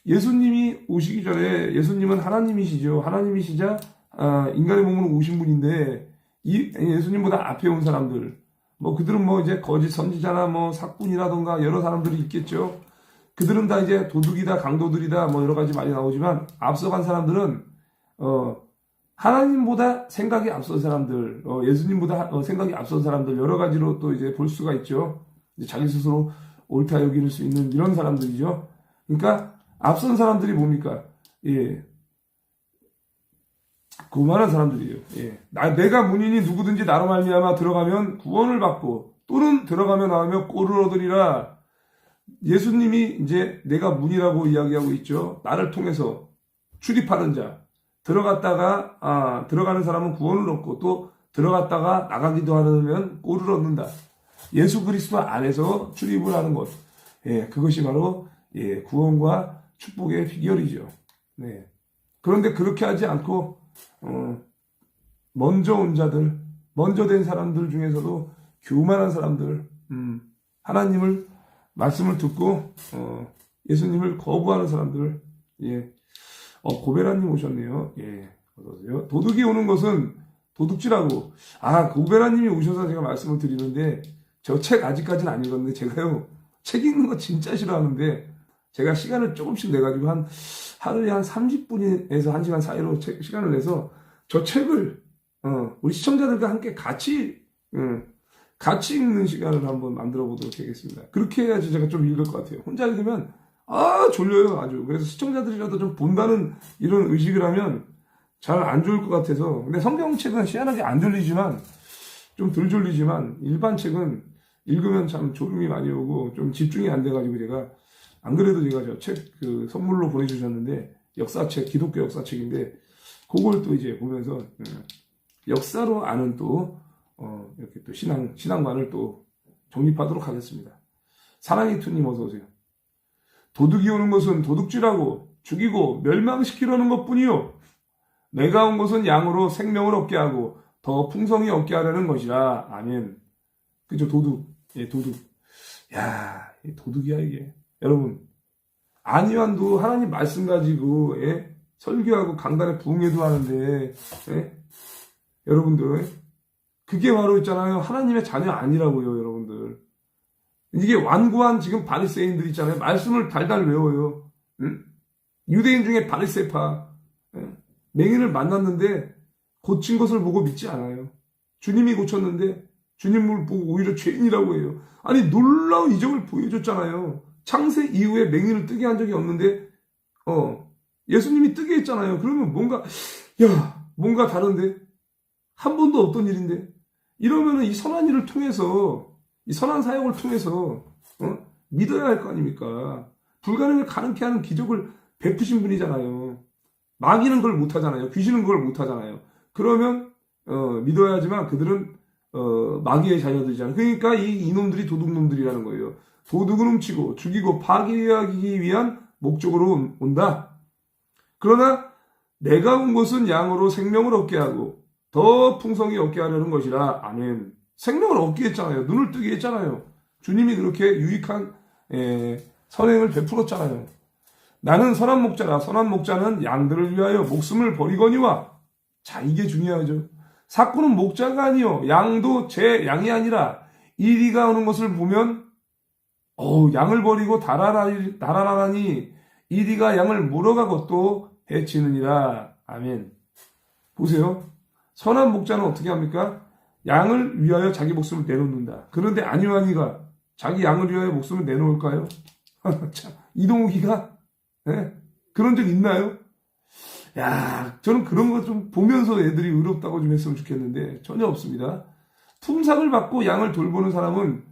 예수님이 오시기 전에 예수님은 하나님이시죠. 하나님이시자 인간의 몸으로 오신 분인데 이 예수님보다 앞에 온 사람들 그들은 이제 거짓 선지자나 사꾼이라던가 여러 사람들이 있겠죠. 그들은 다 이제 도둑이다, 강도들이다, 여러 가지 말이 나오지만 앞서간 사람들은 하나님보다 생각이 앞선 사람들, 예수님보다 생각이 앞선 사람들 여러 가지로 또 이제 볼 수가 있죠. 이제 자기 스스로 옳다 여길 수 있는 이런 사람들이죠. 그러니까 앞선 사람들이 뭡니까? 예. 그만한 사람들이에요. 예. 내가 문인이 누구든지 나로 말미암아 들어가면 구원을 받고 또는 들어가며 나오며 꼴을 얻으리라. 예수님이 이제 내가 문이라고 이야기하고 있죠. 나를 통해서 출입하는 자, 들어가는 사람은 구원을 얻고 또 들어갔다가 나가기도 하면 꼴을 얻는다. 예수 그리스도 안에서 출입을 하는 것. 예, 그것이 바로 구원과 축복의 비결이죠. 네. 그런데 그렇게 하지 않고 먼저 온 자들, 먼저 된 사람들 중에서도 교만한 사람들, 하나님을 말씀을 듣고 예수님을 거부하는 사람들. 예. 고베라님 오셨네요. 예. 어서오세요. 도둑이 오는 것은 도둑질하고 고베라님이 오셔서 제가 말씀을 드리는데 저 책 아직까지는 안 읽었는데 제가요 책 읽는 거 진짜 싫어하는데 제가 시간을 조금씩 내가지고 하루에 한 30분에서 1시간 사이로 시간을 내서 저 책을 우리 시청자들과 함께 같이 읽는 시간을 한번 만들어 보도록 하겠습니다. 그렇게 해야지 제가 좀 읽을 것 같아요. 혼자 읽으면 졸려요 아주. 그래서 시청자들이라도 좀 본다는 이런 의식을 하면 잘 안 좋을 것 같아서. 근데 성경책은 희한하게 안 졸리지만 좀 덜 졸리지만 일반 책은 읽으면 참 졸음이 많이 오고 좀 집중이 안 돼가지고 제가 안 그래도 제가 저 책 선물로 보내주셨는데 역사책, 기독교 역사책인데 그걸 또 이제 보면서 역사로 아는 또 이렇게 또 신앙관을 또 정립하도록 하겠습니다. 사랑의 투님 어서 오세요. 도둑이 오는 것은 도둑질하고 죽이고 멸망시키려는 것뿐이요. 내가 온 것은 양으로 생명을 얻게 하고 더 풍성히 얻게 하려는 것이라. 아멘. 그죠? 도둑. 예, 도둑. 야, 도둑이야 이게. 여러분, 안희환도 하나님 말씀 가지고 설교하고 강단에 부흥회도 하는데 여러분들 그게 바로 있잖아요. 하나님의 자녀 아니라고요, 여러분들. 이게 완고한 지금 바리새인들 있잖아요. 말씀을 달달 외워요. 응? 유대인 중에 바리새파 맹인을 만났는데 고친 것을 보고 믿지 않아요. 주님이 고쳤는데 주님을 보고 오히려 죄인이라고 해요. 아니 놀라운 이적을 보여줬잖아요. 창세 이후에 맹인을 뜨게 한 적이 없는데 예수님이 뜨게 했잖아요. 그러면 뭔가 다른데 한 번도 없던 일인데 이러면은 이 선한 일을 통해서 이 선한 사역을 통해서 믿어야 할 거 아닙니까? 불가능을 가능케 하는 기적을 베푸신 분이잖아요. 마귀는 그걸 못하잖아요. 귀신은 그걸 못하잖아요. 그러면 믿어야지만 그들은 마귀의 자녀들이잖아요. 그러니까 이놈들이 도둑놈들이라는 거예요. 도둑은 훔치고 죽이고 파괴하기 위한 목적으로 온다. 그러나 내가 온 것은 양으로 생명을 얻게 하고 더 풍성히 얻게 하려는 것이라. 아멘. 생명을 얻게 했잖아요. 눈을 뜨게 했잖아요. 주님이 그렇게 유익한 선행을 베풀었잖아요. 나는 선한 목자라. 선한 목자는 양들을 위하여 목숨을 버리거니와. 자, 이게 중요하죠. 사꾼은 목자가 아니요 양도 제 양이 아니라 이리가 오는 것을 보면 양을 버리고 달아나니 이리가 양을 물어가고 또 해치느니라. 아멘. 보세요. 선한 목자는 어떻게 합니까? 양을 위하여 자기 목숨을 내놓는다. 그런데 안희환이가 자기 양을 위하여 목숨을 내놓을까요? 참, 이동욱이가 그런 적 있나요? 야, 저는 그런 거 좀 보면서 애들이 의롭다고 좀 했으면 좋겠는데 전혀 없습니다. 품삯을 받고 양을 돌보는 사람은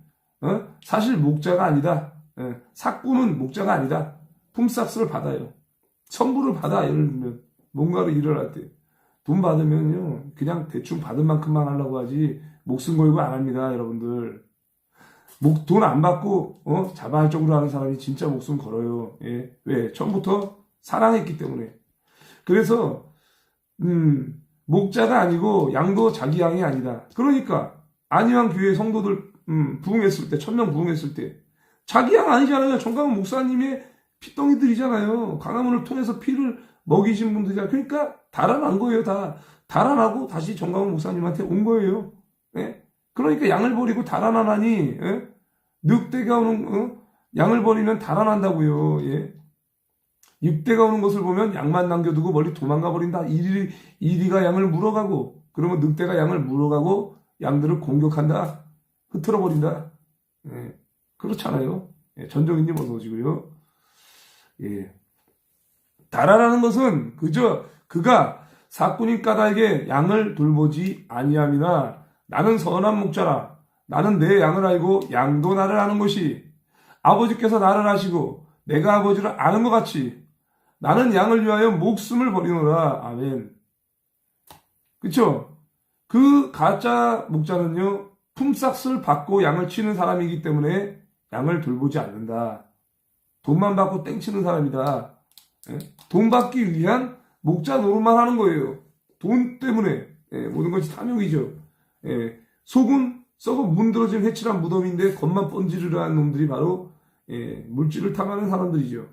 사실 목자가 아니다. 사꾼은 목자가 아니다. 품삯을 받아요. 선물을 받아. 예를 들면 뭔가를 일을 할 때 돈 받으면요 그냥 대충 받은 만큼만 하려고 하지 목숨 걸고 안 합니다, 여러분들. 돈 안 받고 자발적으로 하는 사람이 진짜 목숨 걸어요. 예. 왜? 처음부터 사랑했기 때문에. 그래서 목자가 아니고 양도 자기 양이 아니다. 그러니까 안희환 교회 성도들 부흥했을 때, 1000명 부흥했을 때. 자기 양 아니잖아요. 정강훈 목사님의 피덩이들이잖아요. 강화문을 통해서 피를 먹이신 분들이잖아요. 그러니까 달아난 거예요, 다. 달아나고 다시 정강훈 목사님한테 온 거예요. 예? 그러니까 양을 버리고 달아나나니, 예? 늑대가 오는, 양을 버리면 달아난다고요. 예? 늑대가 오는 것을 보면 양만 남겨두고 멀리 도망가 버린다. 이리가 양을 물어가고, 그러면 늑대가 양을 물어가고 양들을 공격한다. 흩어져 버린다. 예. 그렇잖아요. 예. 전정인님 어서 오시고요. 예. 달아나는 것은 그가 사꾼인 까닭에 양을 돌보지 아니함이나 나는 선한 목자라. 나는 내 양을 알고 양도 나를 아는 것이 아버지께서 나를 아시고 내가 아버지를 아는 것 같이 나는 양을 위하여 목숨을 버리노라. 아멘. 그쵸? 그 가짜 목자는요, 품삯을 받고 양을 치는 사람이기 때문에 양을 돌보지 않는다. 돈만 받고 땡치는 사람이다. 예? 돈 받기 위한 목자 노릇만 하는 거예요. 돈 때문에. 예, 모든 것이 탐욕이죠. 예, 속은 썩어 문드러진 회칠한 무덤인데 겉만 번지르르한 놈들이 바로 물질을 탐하는 사람들이죠.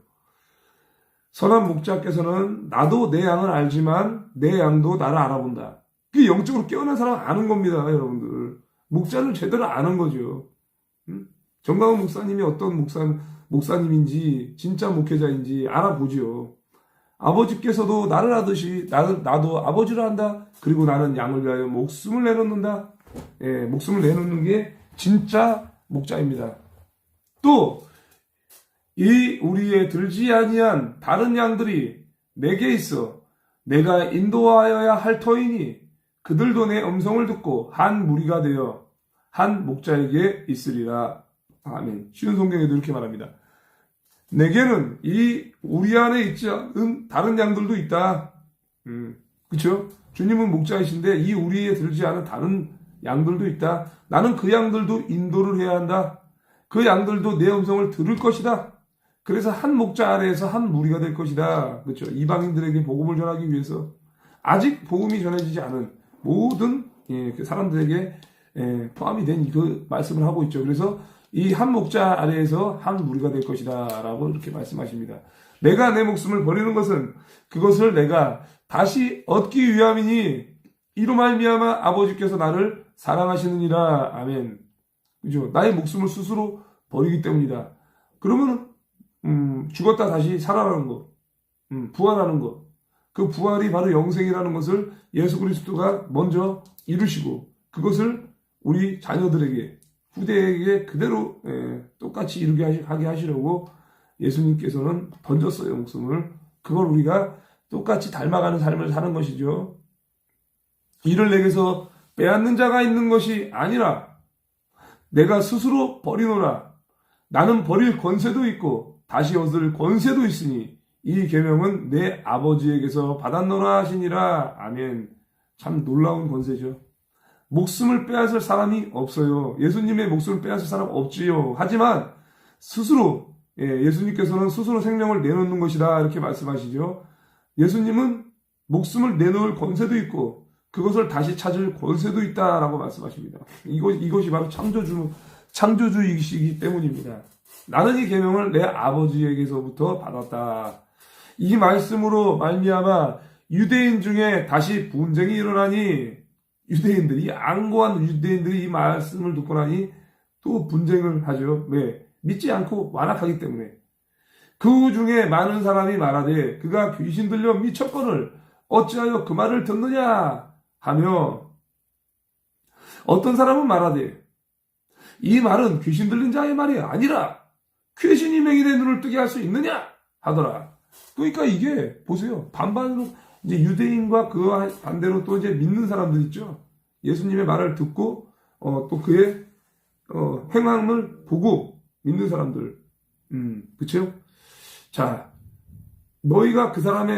선한 목자께서는 나도 내 양을 알지만 내 양도 나를 알아본다. 그게 영적으로 깨어난 사람은 아는 겁니다, 여러분들. 목자를 제대로 아는 거죠. 정강훈 목사님이 어떤 목사님인지 진짜 목회자인지 알아보죠. 아버지께서도 나를 하듯이 나도 아버지를 한다. 그리고 나는 양을 위하여 목숨을 내놓는다. 예, 목숨을 내놓는 게 진짜 목자입니다. 또 이 우리의 들지 아니한 다른 양들이 내게 있어 내가 인도하여야 할 터이니 그들도 내 음성을 듣고 한 무리가 되어 한 목자에게 있으리라. 아멘. 쉬운 성경에도 이렇게 말합니다. 내게는 우리 안에 있지 않은 다른 양들도 있다. 그쵸? 주님은 목자이신데 이 우리에 들지 않은 다른 양들도 있다. 나는 그 양들도 인도를 해야 한다. 그 양들도 내 음성을 들을 것이다. 그래서 한 목자 아래에서 한 무리가 될 것이다. 그렇죠? 이방인들에게 복음을 전하기 위해서 아직 복음이 전해지지 않은 모든 그 사람들에게 포함이 된 그 말씀을 하고 있죠. 그래서 이 한 목자 아래에서 한 무리가 될 것이다 라고 이렇게 말씀하십니다. 내가 내 목숨을 버리는 것은 그것을 내가 다시 얻기 위함이니 이로 말미암아 아버지께서 나를 사랑하시느니라. 아멘. 그죠? 나의 목숨을 스스로 버리기 때문이다. 그러면 죽었다 다시 살아나는 것, 부활하는 것, 그 부활이 바로 영생이라는 것을 예수 그리스도가 먼저 이루시고 그것을 우리 자녀들에게 후대에게 그대로 똑같이 이루게 하게 하시려고 예수님께서는 던졌어요, 목숨을. 그걸 우리가 똑같이 닮아가는 삶을 사는 것이죠. 이를 내게서 빼앗는 자가 있는 것이 아니라 내가 스스로 버리노라. 나는 버릴 권세도 있고 다시 얻을 권세도 있으니 이 계명은 내 아버지에게서 받았노라 하시니라. 아멘. 참 놀라운 권세죠. 목숨을 빼앗을 사람이 없어요. 예수님의 목숨을 빼앗을 사람 없지요. 하지만 스스로 예수님께서는 스스로 생명을 내놓는 것이다 이렇게 말씀하시죠. 예수님은 목숨을 내놓을 권세도 있고 그것을 다시 찾을 권세도 있다라고 말씀하십니다. 이것이 바로 창조주이시기 때문입니다. 나는 이 계명을 내 아버지에게서부터 받았다. 이 말씀으로 말미암아 유대인 중에 다시 분쟁이 일어나니 유대인들이 앙고한 유대인들이 이 말씀을 듣고 나니 또 분쟁을 하죠. 왜? 믿지 않고 완악하기 때문에. 그 중에 많은 사람이 말하되 그가 귀신 들려 미쳤거늘 어찌하여 그 말을 듣느냐 하며 어떤 사람은 말하되 이 말은 귀신 들린 자의 말이 아니라 귀신이 맹인의 눈을 뜨게 할 수 있느냐 하더라. 그러니까 이게 보세요. 반반으로 이제 유대인과 그 반대로 또 이제 믿는 사람들 있죠. 예수님의 말을 듣고 또 그의 행함을 보고 믿는 사람들. 그쵸? 자, 너희가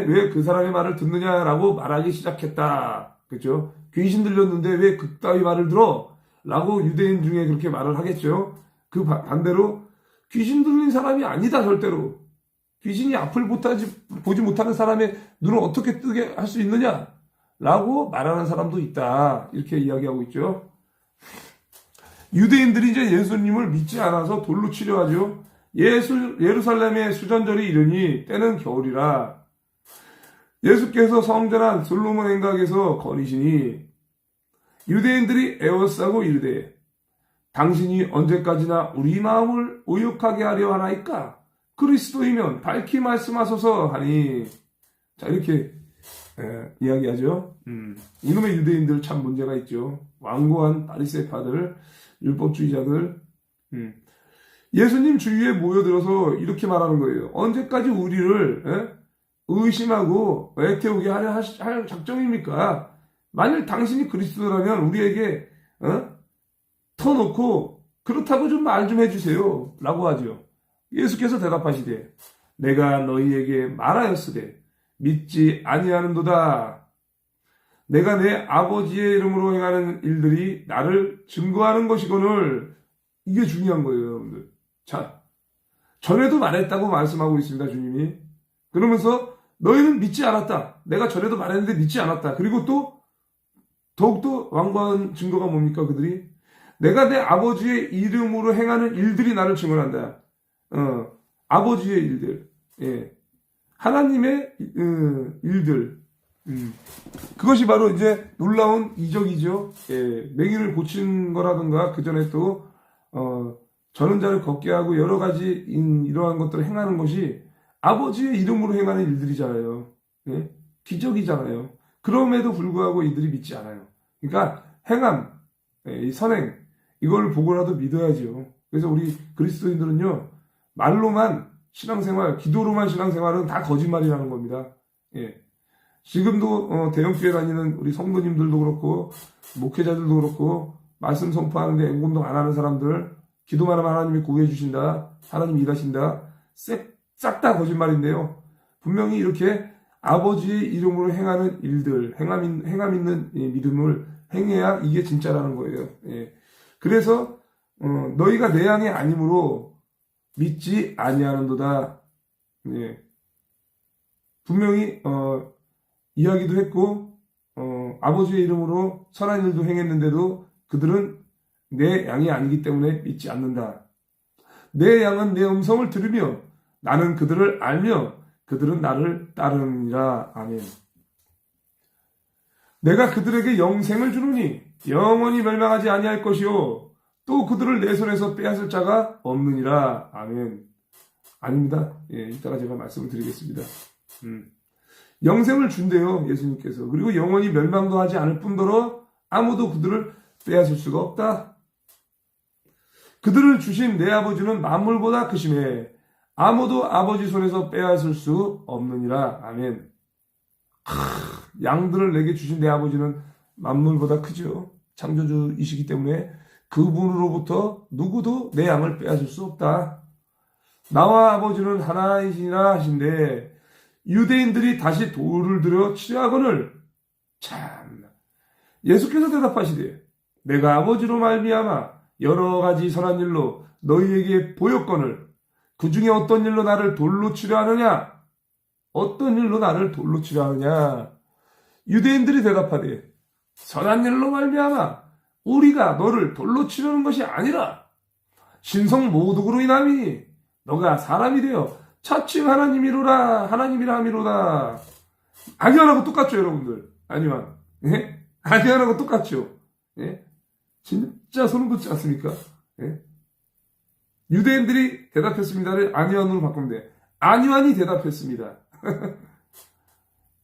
왜 그 사람의 말을 듣느냐라고 말하기 시작했다. 그죠? 귀신 들렸는데 왜 그따위 말을 들어? 라고 유대인 중에 그렇게 말을 하겠죠. 그 반대로 귀신 들린 사람이 아니다 절대로. 귀신이 앞을 보지 못하는 사람의 눈을 어떻게 뜨게 할 수 있느냐? 라고 말하는 사람도 있다. 이렇게 이야기하고 있죠. 유대인들이 이제 예수님을 믿지 않아서 돌로 치려 하죠. 예루살렘의 수전절이 이르니 때는 겨울이라. 예수께서 성전한 솔로몬 행각에서 거니시니 유대인들이 에워싸고 이르되 당신이 언제까지나 우리 마음을 오욕하게 하려 하나이까? 그리스도이면 밝히 말씀하소서 하니. 자, 이렇게 이야기하죠. 이놈의 유대인들 참 문제가 있죠. 완고한 바리새파들, 율법주의자들. 예수님 주위에 모여들어서 이렇게 말하는 거예요. 언제까지 우리를 의심하고 애태우게 하려 할 작정입니까? 만일 당신이 그리스도라면 우리에게 터놓고 그렇다고 좀 말 좀 해주세요 라고 하죠. 예수께서 대답하시되 내가 너희에게 말하였으되 믿지 아니하는도다. 내가 내 아버지의 이름으로 행하는 일들이 나를 증거하는 것이거늘. 이게 중요한 거예요, 여러분들. 자, 전에도 말했다고 말씀하고 있습니다, 주님이. 그러면서 너희는 믿지 않았다. 내가 전에도 말했는데 믿지 않았다. 그리고 또 더욱더 완고한 증거가 뭡니까, 그들이? 내가 내 아버지의 이름으로 행하는 일들이 나를 증언한다. 아버지의 일들. 예. 하나님의 일들. 그것이 바로 이제 놀라운 이적이죠. 예. 맹인을 고친 거라든가 그 전에 또 저는 자를 걷게 하고 여러 가지 이러한 것들을 행하는 것이 아버지의 이름으로 행하는 일들이잖아요. 예? 기적이잖아요. 그럼에도 불구하고 이들이 믿지 않아요. 그러니까 행함, 이 선행, 이걸 보고라도 믿어야죠. 그래서 우리 그리스도인들은요, 말로만 신앙생활, 기도로만 신앙생활은 다 거짓말이라는 겁니다. 예. 지금도 대형교회 다니는 우리 성도님들도 그렇고 목회자들도 그렇고 말씀 선포하는데 앵공동 안 하는 사람들, 기도만 하면 하나님이 구해 주신다, 하나님 일하신다, 싹 다 거짓말인데요. 분명히 이렇게 아버지의 이름으로 행하는 일들, 행함 있는 믿음을 행해야 이게 진짜라는 거예요. 예. 그래서 너희가 내 양이 아니므로 믿지 아니하는도다. 예. 분명히 이야기도 했고 아버지의 이름으로 선한 일도 행했는데도 그들은 내 양이 아니기 때문에 믿지 않는다. 내 양은 내 음성을 들으며 나는 그들을 알며 그들은 나를 따르느니라. 아멘. 내가 그들에게 영생을 주노니 영원히 멸망하지 아니할 것이요 또 그들을 내 손에서 빼앗을 자가 없느니라. 아멘. 아닙니다. 예, 이따가 제가 말씀을 드리겠습니다. 영생을 준대요, 예수님께서. 그리고 영원히 멸망도 하지 않을 뿐더러 아무도 그들을 빼앗을 수가 없다. 그들을 주신 내 아버지는 만물보다 크심에 아무도 아버지 손에서 빼앗을 수 없느니라. 아멘. 양들을 내게 주신 내 아버지는 만물보다 크죠. 창조주이시기 때문에 그분으로부터 누구도 내 양을 빼앗을 수 없다. 나와 아버지는 하나이시니라 하신데 유대인들이 다시 돌을 들여 치려하거늘. 참, 예수께서 대답하시되 내가 아버지로 말미암아 여러 가지 선한 일로 너희에게 보였거늘 그 중에 어떤 일로 나를 돌로 치려 하느냐? 어떤 일로 나를 돌로 치려 하느냐? 유대인들이 대답하되 선한 일로 말미암아 우리가 너를 돌로 치려는 것이 아니라 신성 모독으로 인함이 너가 사람이 되어 차츰 하나님이라 함이로다. 아니하라고 똑같죠, 여러분들. 아니만. 예? 아니하라고 똑같죠. 예? 진짜 소름 돋지 않습니까? 예? 유대인들이 대답했습니다를 아니한으로 바꾸면 돼. 아니한이 대답했습니다.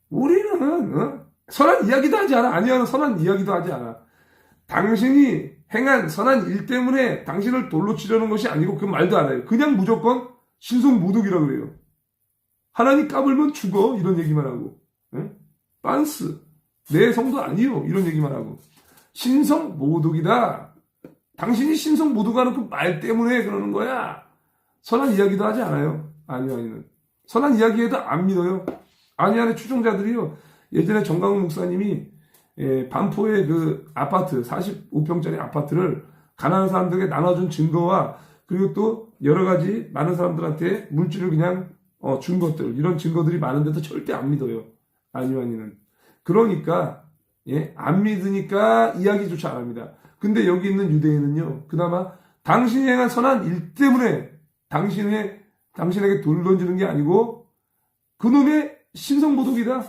우리는 선한 이야기도 하지 않아. 아니한은 선한 이야기도 하지 않아. 당신이 행한 선한 일 때문에 당신을 돌로 치려는 것이 아니고 그 말도 안 해요. 그냥 무조건 신성 모독이라고 그래요. 하나님 까불면 죽어 이런 얘기만 하고, 빤스 내 성도 아니요 이런 얘기만 하고, 신성 모독이다. 당신이 신성 모독하는 그 말 때문에 그러는 거야. 선한 이야기도 하지 않아요. 아니는 선한 이야기에도 안 믿어요. 아니한의 추종자들이요. 예전에 정강훈 목사님이 반포의 그 아파트 45평짜리 아파트를 가난한 사람들에게 나눠준 증거와 그리고 또 여러 가지 많은 사람들한테 물질을 그냥 준 것들, 이런 증거들이 많은데도 절대 안 믿어요. 아니는. 그러니까 안 믿으니까 이야기조차 안 합니다. 근데 여기 있는 유대인은요, 그나마 당신이 행한 선한 일 때문에 당신에게 돌 던지는 게 아니고 그놈의 신성모독이다.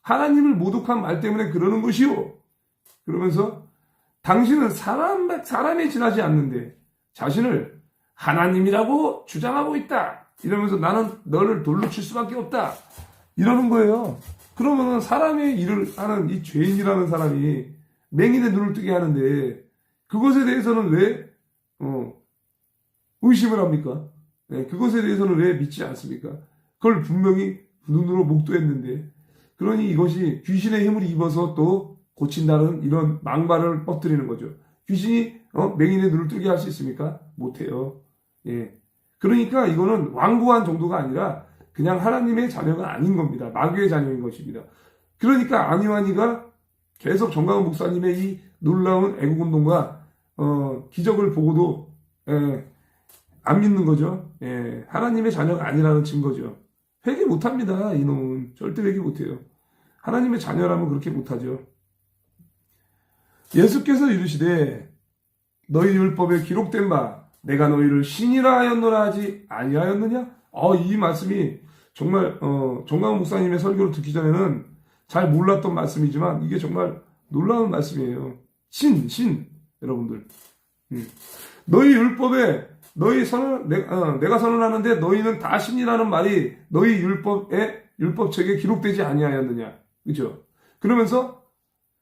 하나님을 모독한 말 때문에 그러는 것이요. 그러면서 당신은 사람에 지나지 않는데 자신을 하나님이라고 주장하고 있다. 이러면서 나는 너를 돌로 칠 수밖에 없다. 이러는 거예요. 그러면 사람의 일을 하는 이 죄인이라는 사람이 맹인의 눈을 뜨게 하는데 그것에 대해서는 왜 의심을 합니까? 네, 그것에 대해서는 왜 믿지 않습니까? 그걸 분명히 눈으로 목도했는데 그러니 이것이 귀신의 힘을 입어서 또 고친다는 이런 망발을 뻗뜨리는 거죠. 귀신이 맹인의 눈을 뜨게 할 수 있습니까? 못해요. 예. 그러니까 이거는 완고한 정도가 아니라 그냥 하나님의 자녀가 아닌 겁니다. 마귀의 자녀인 것입니다. 그러니까 안희환이가 계속 정강훈 목사님의 이 놀라운 애국운동과 기적을 보고도 안 믿는 거죠. 예. 하나님의 자녀가 아니라는 증거죠. 회개 못합니다. 이놈은 절대 회개 못해요. 하나님의 자녀라면 그렇게 못하죠. 예수께서 이르시되 너희 율법에 기록된 바 내가 너희를 신이라 하였노라 하지 아니하였느냐? 이 말씀이 정말 정강훈 목사님의 설교를 듣기 전에는 잘 몰랐던 말씀이지만 이게 정말 놀라운 말씀이에요. 신 여러분들. 너희 율법에 내가 선언하는데 너희는 다 신이라는 말이 너희 율법책에 기록되지 아니하였느냐. 그죠? 그러면서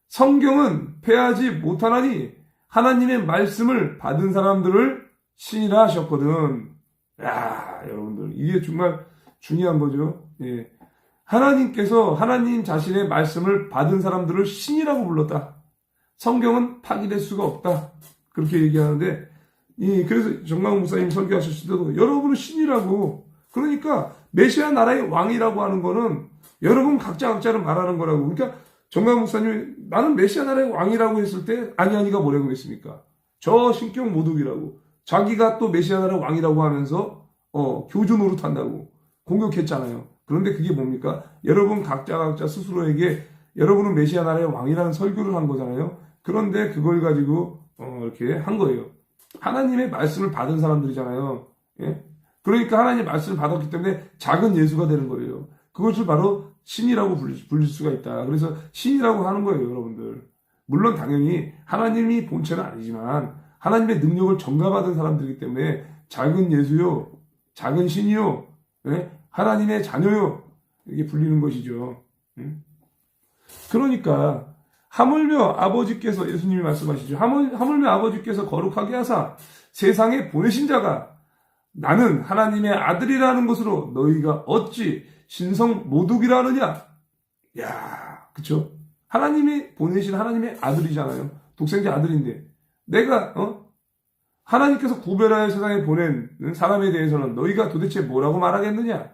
성경은 패하지 못하나니 하나님의 말씀을 받은 사람들을 신이라 하셨거든. 야, 여러분들 이게 정말 중요한 거죠. 예. 하나님께서 하나님 자신의 말씀을 받은 사람들을 신이라고 불렀다. 성경은 파기될 수가 없다. 그렇게 얘기하는데 그래서 정강훈 목사님 설교하셨을 때도 여러분은 신이라고. 그러니까 메시아 나라의 왕이라고 하는 거는 여러분 각자를 말하는 거라고. 그러니까 정강훈 목사님이 나는 메시아 나라의 왕이라고 했을 때 안희환이가 뭐라고 했습니까? 저 신격 모독이라고. 자기가 또 메시아 나라의 왕이라고 하면서 교주 노릇한다고 공격했잖아요. 그런데 그게 뭡니까? 여러분 각자 스스로에게 여러분은 메시아 나라의 왕이라는 설교를 한 거잖아요. 그런데 그걸 가지고 이렇게 한 거예요. 하나님의 말씀을 받은 사람들이잖아요. 예? 그러니까 하나님의 말씀을 받았기 때문에 작은 예수가 되는 거예요. 그것을 바로 신이라고 부를 수가 있다. 그래서 신이라고 하는 거예요, 여러분들. 물론 당연히 하나님이 본체는 아니지만 하나님의 능력을 전가받은 사람들이기 때문에 작은 예수요, 작은 신이요, 예? 하나님의 자녀요, 이렇게 불리는 것이죠. 그러니까 하물며 아버지께서 예수님이 말씀하시죠. 하물며 아버지께서 거룩하게 하사 세상에 보내신 자가 나는 하나님의 아들이라는 것으로 너희가 어찌 신성 모독이라 하느냐. 야, 그쵸? 하나님이 보내신 하나님의 아들이잖아요. 독생자 아들인데 내가 하나님께서 구별하여 세상에 보낸 사람에 대해서는 너희가 도대체 뭐라고 말하겠느냐?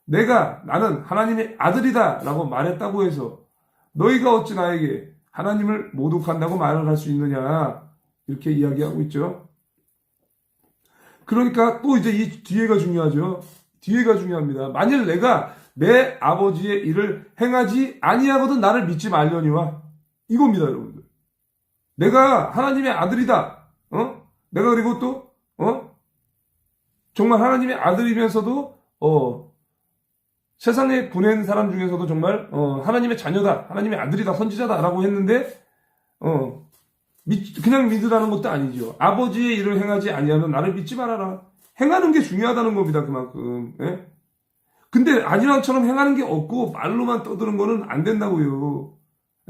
나는 하나님의 아들이다 라고 말했다고 해서 너희가 어찌 나에게 하나님을 모독한다고 말을 할 수 있느냐? 이렇게 이야기하고 있죠. 그러니까 또 이제 이 뒤에가 중요하죠. 뒤에가 중요합니다. 만일 내가 내 아버지의 일을 행하지 아니하거든 나를 믿지 말려니와. 이겁니다, 여러분들. 내가 하나님의 아들이다. 내가 그리고 또 정말 하나님의 아들이면서도 세상에 보낸 사람 중에서도 정말 하나님의 자녀다, 하나님의 아들이다, 선지자다라고 했는데 그냥 믿으라는 것도 아니죠. 아버지의 일을 행하지 아니하면 나를 믿지 말아라. 행하는 게 중요하다는 겁니다. 그만큼. 예? 근데 안희환처럼 행하는 게 없고 말로만 떠드는 거는 안 된다고요.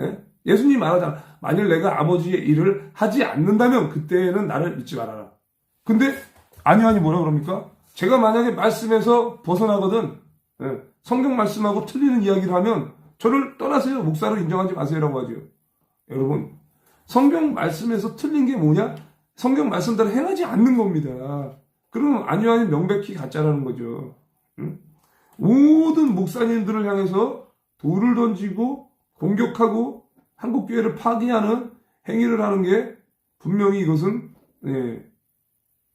예? 예수님 말하잖아. 만일 내가 아버지의 일을 하지 않는다면 그때는 나를 믿지 말아라. 근데 안희환이 뭐라 그럽니까? 제가 만약에 말씀에서 벗어나거든, 예, 성경 말씀하고 틀리는 이야기를 하면 저를 떠나세요. 목사로 인정하지 마세요라고 하죠. 여러분, 성경 말씀에서 틀린 게 뭐냐? 성경 말씀대로 행하지 않는 겁니다. 그러면 안희환이 명백히 가짜라는 거죠. 응? 모든 목사님들을 향해서 돌을 던지고 공격하고 한국교회를 파괴하는 행위를 하는 게 분명히 이것은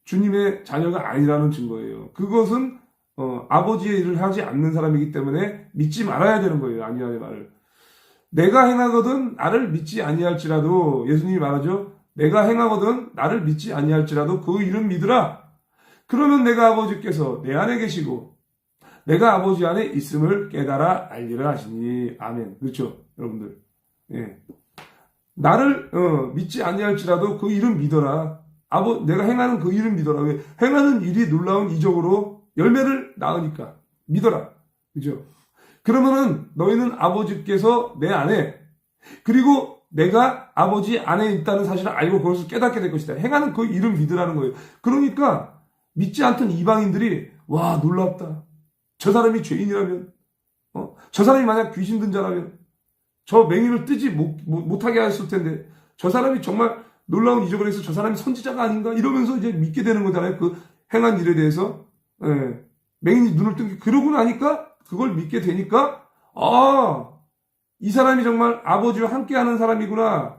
주님의 자녀가 아니라는 증거예요. 그것은 아버지의 일을 하지 않는 사람이기 때문에 믿지 말아야 되는 거예요. 안희환의 말을. 내가 행하거든 나를 믿지 아니할지라도 예수님이 말하죠. 내가 행하거든 나를 믿지 아니할지라도 그 이름 믿으라. 그러면 내가 아버지께서 내 안에 계시고 내가 아버지 안에 있음을 깨달아 알리라 하시니. 아멘. 그렇죠, 여러분들. 예. 나를 믿지 아니할지라도 그 이름 믿어라. 내가 행하는 그 이름 믿어라. 왜? 행하는 일이 놀라운 이적으로 열매를 낳으니까 믿어라. 그죠? 그러면은 너희는 아버지께서 내 안에, 그리고 내가 아버지 안에 있다는 사실을 알고 그것을 깨닫게 될 것이다. 행하는 그 이름 믿으라는 거예요. 그러니까 믿지 않던 이방인들이 와, 놀랍다. 저 사람이 죄인이라면, 저 사람이 만약 귀신 든 자라면 저 맹인을 뜨지 못하게 했을 텐데, 저 사람이 정말 놀라운 이적을 해서 저 사람이 선지자가 아닌가 이러면서 이제 믿게 되는 거잖아요. 그 행한 일에 대해서. 예. 맹인이 눈을 뜬 게, 그러고 나니까 그걸 믿게 되니까, 이 사람이 정말 아버지와 함께하는 사람이구나.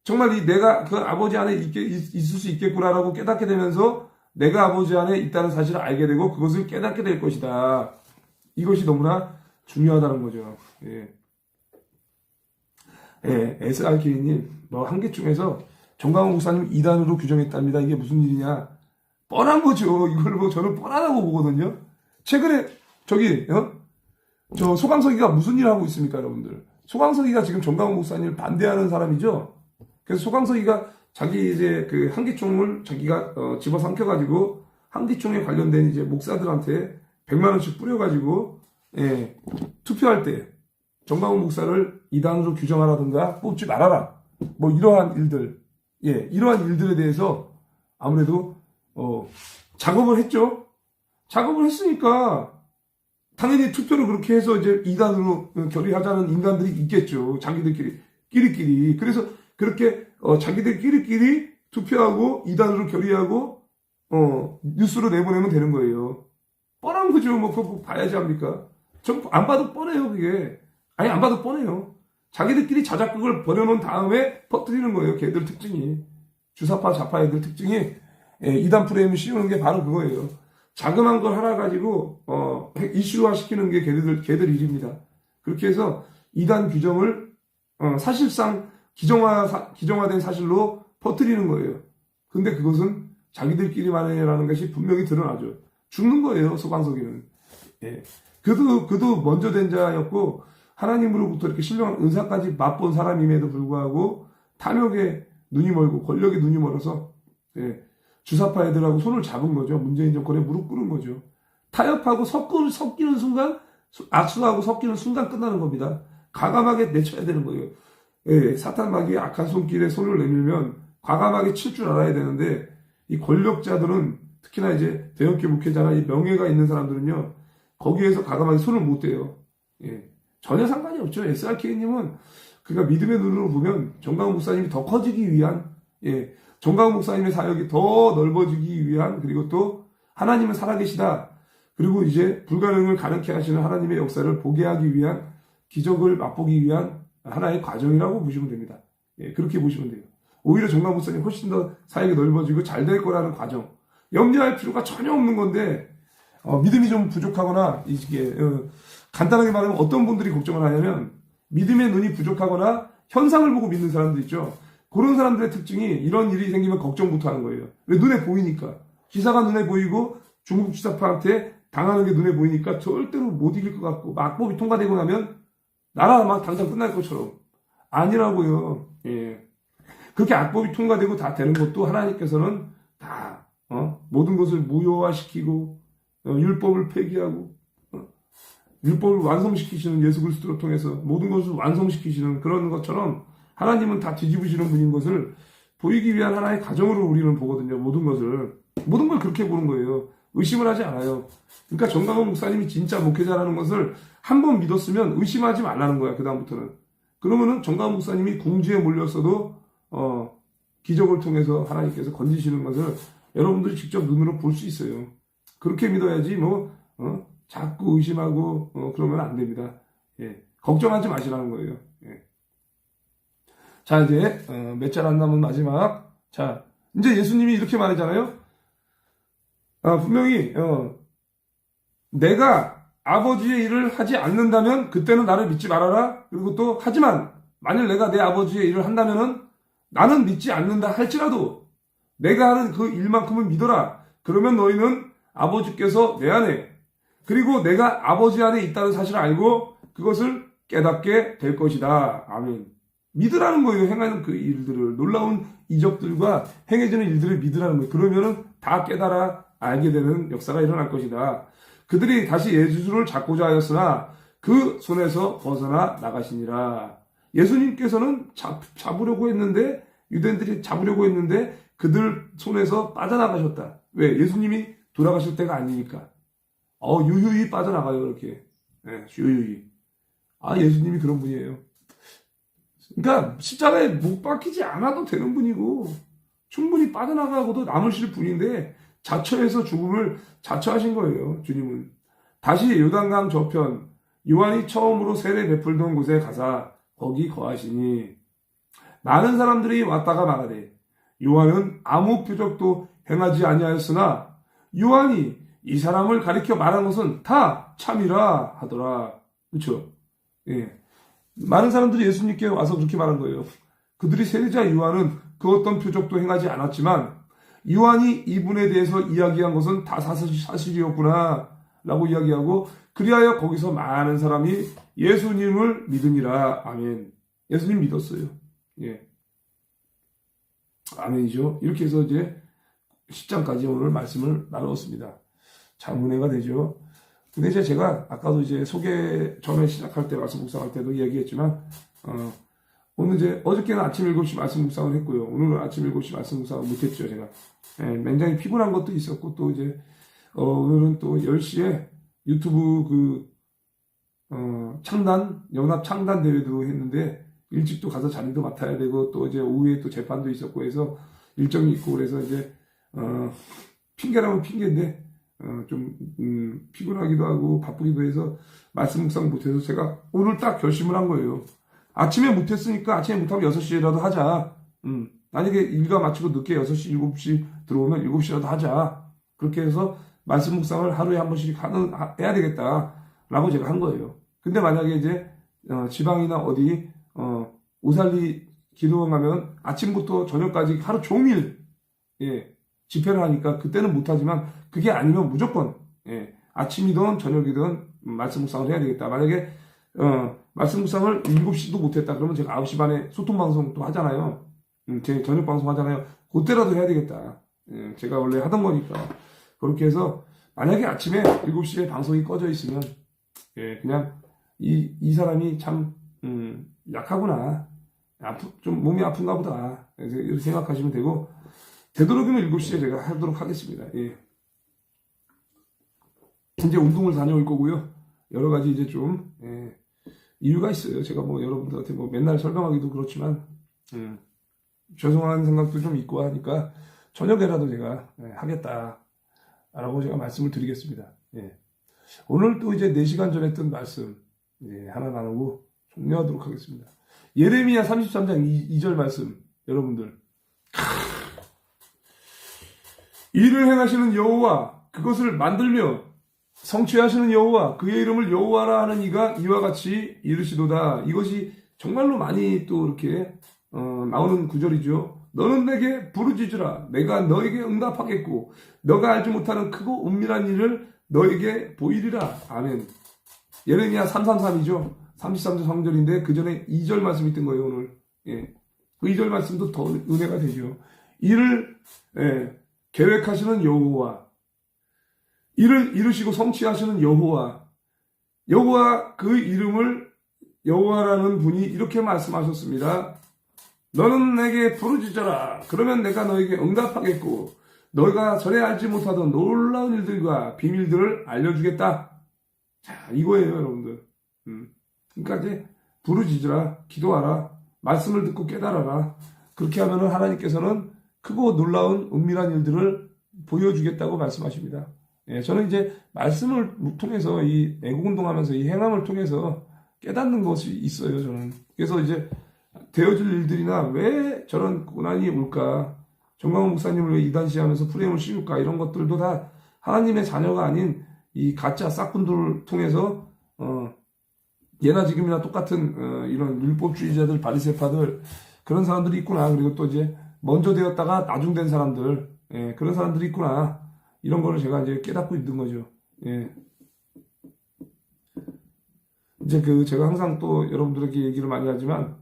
정말 내가 그 아버지 안에 있을 수 있겠구나라고 깨닫게 되면서 내가 아버지 안에 있다는 사실을 알게 되고 그것을 깨닫게 될 것이다. 이것이 너무나 중요하다는 거죠. 예. 예, SRK님, 한계중에서 정강훈 목사님 2단으로 규정했답니다. 이게 무슨 일이냐? 뻔한 거죠. 이걸 저는 뻔하다고 보거든요. 최근에, 저 소강석이가 무슨 일을 하고 있습니까, 여러분들? 소강석이가 지금 정강훈 목사님을 반대하는 사람이죠. 그래서 소강석이가 자기 이제 그 한계총을 자기가 집어삼켜가지고 한계총에 관련된 이제 목사들한테 100만원씩 뿌려가지고, 예, 투표할 때 정강훈 목사를 2단으로 규정하라든가 뽑지 말아라. 뭐 이러한 일들, 예, 이러한 일들에 대해서 아무래도 작업을 했죠. 작업을 했으니까 당연히 투표를 그렇게 해서 이제 2단으로 결의하자는 인간들이 있겠죠. 자기들끼리. 그래서 그렇게 자기들끼리 투표하고 2단으로 결의하고 뉴스로 내보내면 되는 거예요. 뻔한 거죠. 뭐 그거 봐야지 합니까? 전 안 봐도 뻔해요, 그게. 아니, 안 봐도 뻔해요. 자기들끼리 자작극을 벌여놓은 다음에 퍼뜨리는 거예요. 걔들 특징이. 주사파, 좌파 애들 특징이 2단 프레임을 씌우는 게 바로 그거예요. 자그만 걸 하나 가지고 이슈화 시키는 게 걔들 일입니다. 그렇게 해서 2단 규정을 사실상 기정화된 사실로 퍼뜨리는 거예요. 근데 그것은 자기들끼리만이라는 것이 분명히 드러나죠. 죽는 거예요, 소강석이는. 예. 그도 먼저 된 자였고 하나님으로부터 이렇게 신령한 은사까지 맛본 사람임에도 불구하고 탐욕에 눈이 멀고 권력에 눈이 멀어서, 예, 주사파 애들하고 손을 잡은 거죠. 문재인 정권에 무릎 꿇은 거죠. 타협하고 섞이는 순간, 악수하고 섞이는 순간 끝나는 겁니다. 과감하게 내쳐야 되는 거예요. 예, 사탄 마귀의 악한 손길에 손을 내밀면 과감하게 칠 줄 알아야 되는데, 이 권력자들은 특히나 이제 대형교 목회자나 이 명예가 있는 사람들은요, 거기에서 과감하게 손을 못 대요. 예, 전혀 상관이 없죠. SRK님은 그가 믿음의 눈으로 보면 정강훈 목사님이 더 커지기 위한, 예, 정강훈 목사님의 사역이 더 넓어지기 위한, 그리고 또 하나님은 살아계시다. 그리고 이제 불가능을 가능케 하시는 하나님의 역사를 보게 하기 위한, 기적을 맛보기 위한 하나의 과정이라고 보시면 됩니다. 예, 그렇게 보시면 돼요. 오히려 정강훈 목사님 훨씬 더 사역이 넓어지고 잘 될 거라는 과정. 염려할 필요가 전혀 없는 건데, 믿음이 좀 부족하거나, 이게, 간단하게 말하면 어떤 분들이 걱정을 하냐면, 믿음의 눈이 부족하거나 현상을 보고 믿는 사람들 있죠. 그런 사람들의 특징이 이런 일이 생기면 걱정부터 하는 거예요. 왜? 눈에 보이니까. 기사가 눈에 보이고 중국 지사파한테 당하는 게 눈에 보이니까 절대로 못 이길 것 같고, 악법이 통과되고 나면 나라 막 당장 끝날 것처럼. 아니라고요. 예. 그렇게 악법이 통과되고 다 되는 것도 하나님께서는 다 모든 것을 무효화시키고 율법을 폐기하고 율법을 완성시키시는 예수 그리스도를 통해서 모든 것을 완성시키시는 그런 것처럼 하나님은 다 뒤집으시는 분인 것을 보이기 위한 하나의 과정으로 우리는 보거든요. 모든 걸 그렇게 보는 거예요. 의심을 하지 않아요. 그러니까 정강훈 목사님이 진짜 목회자라는 것을 한번 믿었으면 의심하지 말라는 거야. 그 다음부터는. 그러면은 정강훈 목사님이 궁지에 몰렸어도 기적을 통해서 하나님께서 건지시는 것을 여러분들이 직접 눈으로 볼 수 있어요. 그렇게 믿어야지 자꾸 의심하고 그러면 안 됩니다. 예. 걱정하지 마시라는 거예요. 예. 자, 이제 몇 잘 안 남은 마지막. 자, 이제 예수님이 이렇게 말하잖아요. 분명히 내가 아버지의 일을 하지 않는다면 그때는 나를 믿지 말아라. 그리고 또 하지만 만일 내가 내 아버지의 일을 한다면은 나는 믿지 않는다 할지라도 내가 하는 그 일만큼은 믿어라. 그러면 너희는 아버지께서 내 안에 그리고 내가 아버지 안에 있다는 사실을 알고 그것을 깨닫게 될 것이다. 아멘. 믿으라는 거예요. 행하는 그 일들을. 놀라운 이적들과 행해지는 일들을 믿으라는 거예요. 그러면은 다 깨달아 알게 되는 역사가 일어날 것이다. 그들이 다시 예수를 잡고자 하였으나 그 손에서 벗어나 나가시니라. 예수님께서는 잡으려고 했는데 유대인들이 잡으려고 했는데 그들 손에서 빠져나가셨다. 왜? 예수님이 돌아가실 때가 아니니까. 유유히 빠져나가요. 그렇게. 네, 유유히. 예수님이 그런 분이에요. 그러니까 십자가에 못 박히지 않아도 되는 분이고 충분히 빠져나가고도 남으실 분인데 자처해서 죽음을 자처하신 거예요. 주님은. 다시 요단강 저편 요한이 처음으로 세례 베풀던 곳에 가사 거기 거하시니 많은 사람들이 왔다가 말하되 요한은 아무 표적도 행하지 아니하였으나 요한이 이 사람을 가리켜 말한 것은 다 참이라 하더라. 그렇죠? 예. 많은 사람들이 예수님께 와서 그렇게 말한 거예요. 그들이 세례자 요한은 그 어떤 표적도 행하지 않았지만 요한이 이분에 대해서 이야기한 것은 다 사실이었구나 라고 이야기하고 그리하여 거기서 많은 사람이 예수님을 믿으니라. 아멘. 예수님 믿었어요. 예. 아멘이죠. 이렇게 해서 이제 10장까지 오늘 말씀을 나누었습니다. 참 은혜가 되죠. 근데 이제 제가 아까도 이제 소개 전에 시작할 때 말씀 묵상할 때도 얘기했지만 오늘 이제 어저께는 아침 7시 말씀 묵상을 했고요. 오늘은 아침 7시 말씀 묵상을 못했죠. 제가 굉장히 피곤한 것도 있었고 또 이제 오늘은 또 10시에 유튜브 연합 창단 대회도 했는데 일찍 또 가서 자리도 맡아야 되고 또 이제 오후에 또 재판도 있었고 해서 일정이 있고 그래서 이제 핑계라면 핑계인데 좀 피곤하기도 하고 바쁘기도 해서 말씀 묵상 못해서 제가 오늘 딱 결심을 한 거예요. 아침에 못했으니까 아침에 못하면 6시라도 하자. 만약에 일과 마치고 늦게 6시, 7시 들어오면 7시라도 하자. 그렇게 해서 말씀 묵상을 하루에 한 번씩 해야 되겠다라고 제가 한 거예요. 근데 만약에 이제 지방이나 어디 오살리 기도원 가면 아침부터 저녁까지 하루 종일 집회를 하니까 그때는 못하지만 그게 아니면 무조건 아침이든 저녁이든 말씀 묵상을 해야 되겠다. 만약에 말씀 묵상을 7시도 못했다 그러면 제가 9시 반에 소통방송도 하잖아요. 제 저녁 방송 하잖아요. 그때라도 해야 되겠다. 제가 원래 하던 거니까. 그렇게 해서 만약에 아침에 7시에 방송이 꺼져 있으면 그냥 이 사람이 참 약하구나. 좀 몸이 아픈가 보다. 이렇게 생각하시면 되고 되도록이면 7시에 제가 하도록 하겠습니다. 예. 이제 운동을 다녀올 거고요. 여러 가지 이제 좀 이유가 있어요. 제가 뭐 여러분들한테 뭐 맨날 설명하기도 그렇지만 죄송한 생각도 좀 있고 하니까 저녁에라도 제가 하겠다라고 제가 말씀을 드리겠습니다. 예. 오늘 또 이제 4시간 전에 했던 말씀 하나 나누고 종료하도록 하겠습니다. 예레미야 33장 2절 말씀 여러분들 일을 행하시는 여호와 그것을 만들며 성취하시는 여호와 그의 이름을 여호와라 하는 이가 이와 같이 이르시도다. 이것이 정말로 많이 또 이렇게 나오는 구절이죠. 너는 내게 부르짖으라. 내가 너에게 응답하겠고 너가 알지 못하는 크고 은밀한 일을 너에게 보이리라. 아멘. 예레미야 333이죠. 33절 성절인데 그 전에 2절 말씀이 있던 거예요. 오늘. 그 2절 말씀도 더 은혜가 되죠. 이를 계획하시는 여호와 이를 이루시고 성취하시는 여호와 그 이름을 여호와라는 분이 이렇게 말씀하셨습니다. 너는 내게 부르짖어라. 그러면 내가 너에게 응답하겠고 너희가 전에 알지 못하던 놀라운 일들과 비밀들을 알려주겠다. 자, 이거예요, 여러분들. 그러니까 이제 부르짖으라, 기도하라, 말씀을 듣고 깨달아라. 그렇게 하면은 하나님께서는 크고 놀라운 은밀한 일들을 보여주겠다고 말씀하십니다. 저는 이제 말씀을 통해서 이 애국운동하면서 이 행함을 통해서 깨닫는 것이 있어요, 저는. 그래서 이제 되어질 일들이나 왜 저런 고난이 올까? 정광훈 목사님을 왜 이단시하면서 프레임을 씌울까? 이런 것들도 다 하나님의 자녀가 아닌 이 가짜 싹군들을 통해서 예나 지금이나 똑같은 이런 율법주의자들, 바리새파들 그런 사람들이 있구나. 그리고 또 이제 먼저 되었다가 나중된 사람들, 예, 그런 사람들이 있구나. 이런 거를 제가 이제 깨닫고 있는 거죠. 예. 이제 제가 항상 또 여러분들에게 얘기를 많이 하지만,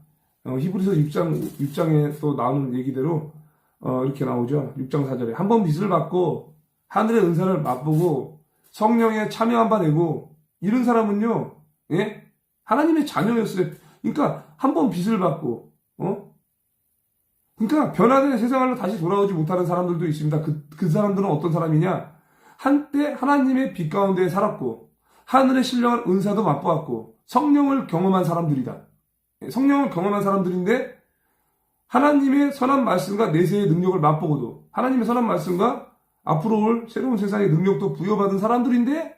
히브리서 6장에 또 나오는 얘기대로, 이렇게 나오죠. 6장 4절에. 한 번 빚을 받고, 하늘의 은사를 맛보고, 성령에 참여한 바 되고, 이런 사람은요, 예? 하나님의 자녀였어요. 그러니까, 한 번 빚을 받고, 그러니까, 변화된 세상으로 다시 돌아오지 못하는 사람들도 있습니다. 그 사람들은 어떤 사람이냐? 한때 하나님의 빛 가운데 살았고, 하늘의 신령한 은사도 맛보았고, 성령을 경험한 사람들이다. 성령을 경험한 사람들인데, 하나님의 선한 말씀과 내세의 능력을 맛보고도, 하나님의 선한 말씀과 앞으로 올 새로운 세상의 능력도 부여받은 사람들인데,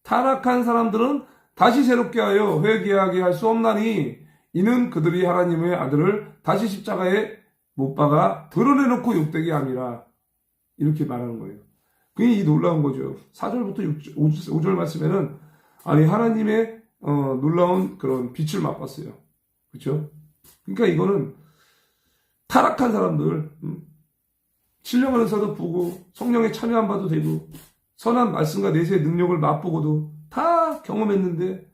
타락한 사람들은 다시 새롭게 하여 회개하게 할 수 없나니, 이는 그들이 하나님의 아들을 다시 십자가에 못 박아 드러내놓고 욕되게 함이라. 이렇게 말하는 거예요. 그게 이 놀라운 거죠. 4절부터 5절 말씀에는, 아니, 하나님의, 놀라운 그런 빛을 맛봤어요. 그렇죠? 그러니까 이거는 타락한 사람들, 신령한 은사도 보고, 성령에 참여한 바도 되고, 선한 말씀과 내세의 능력을 맛보고도 다 경험했는데,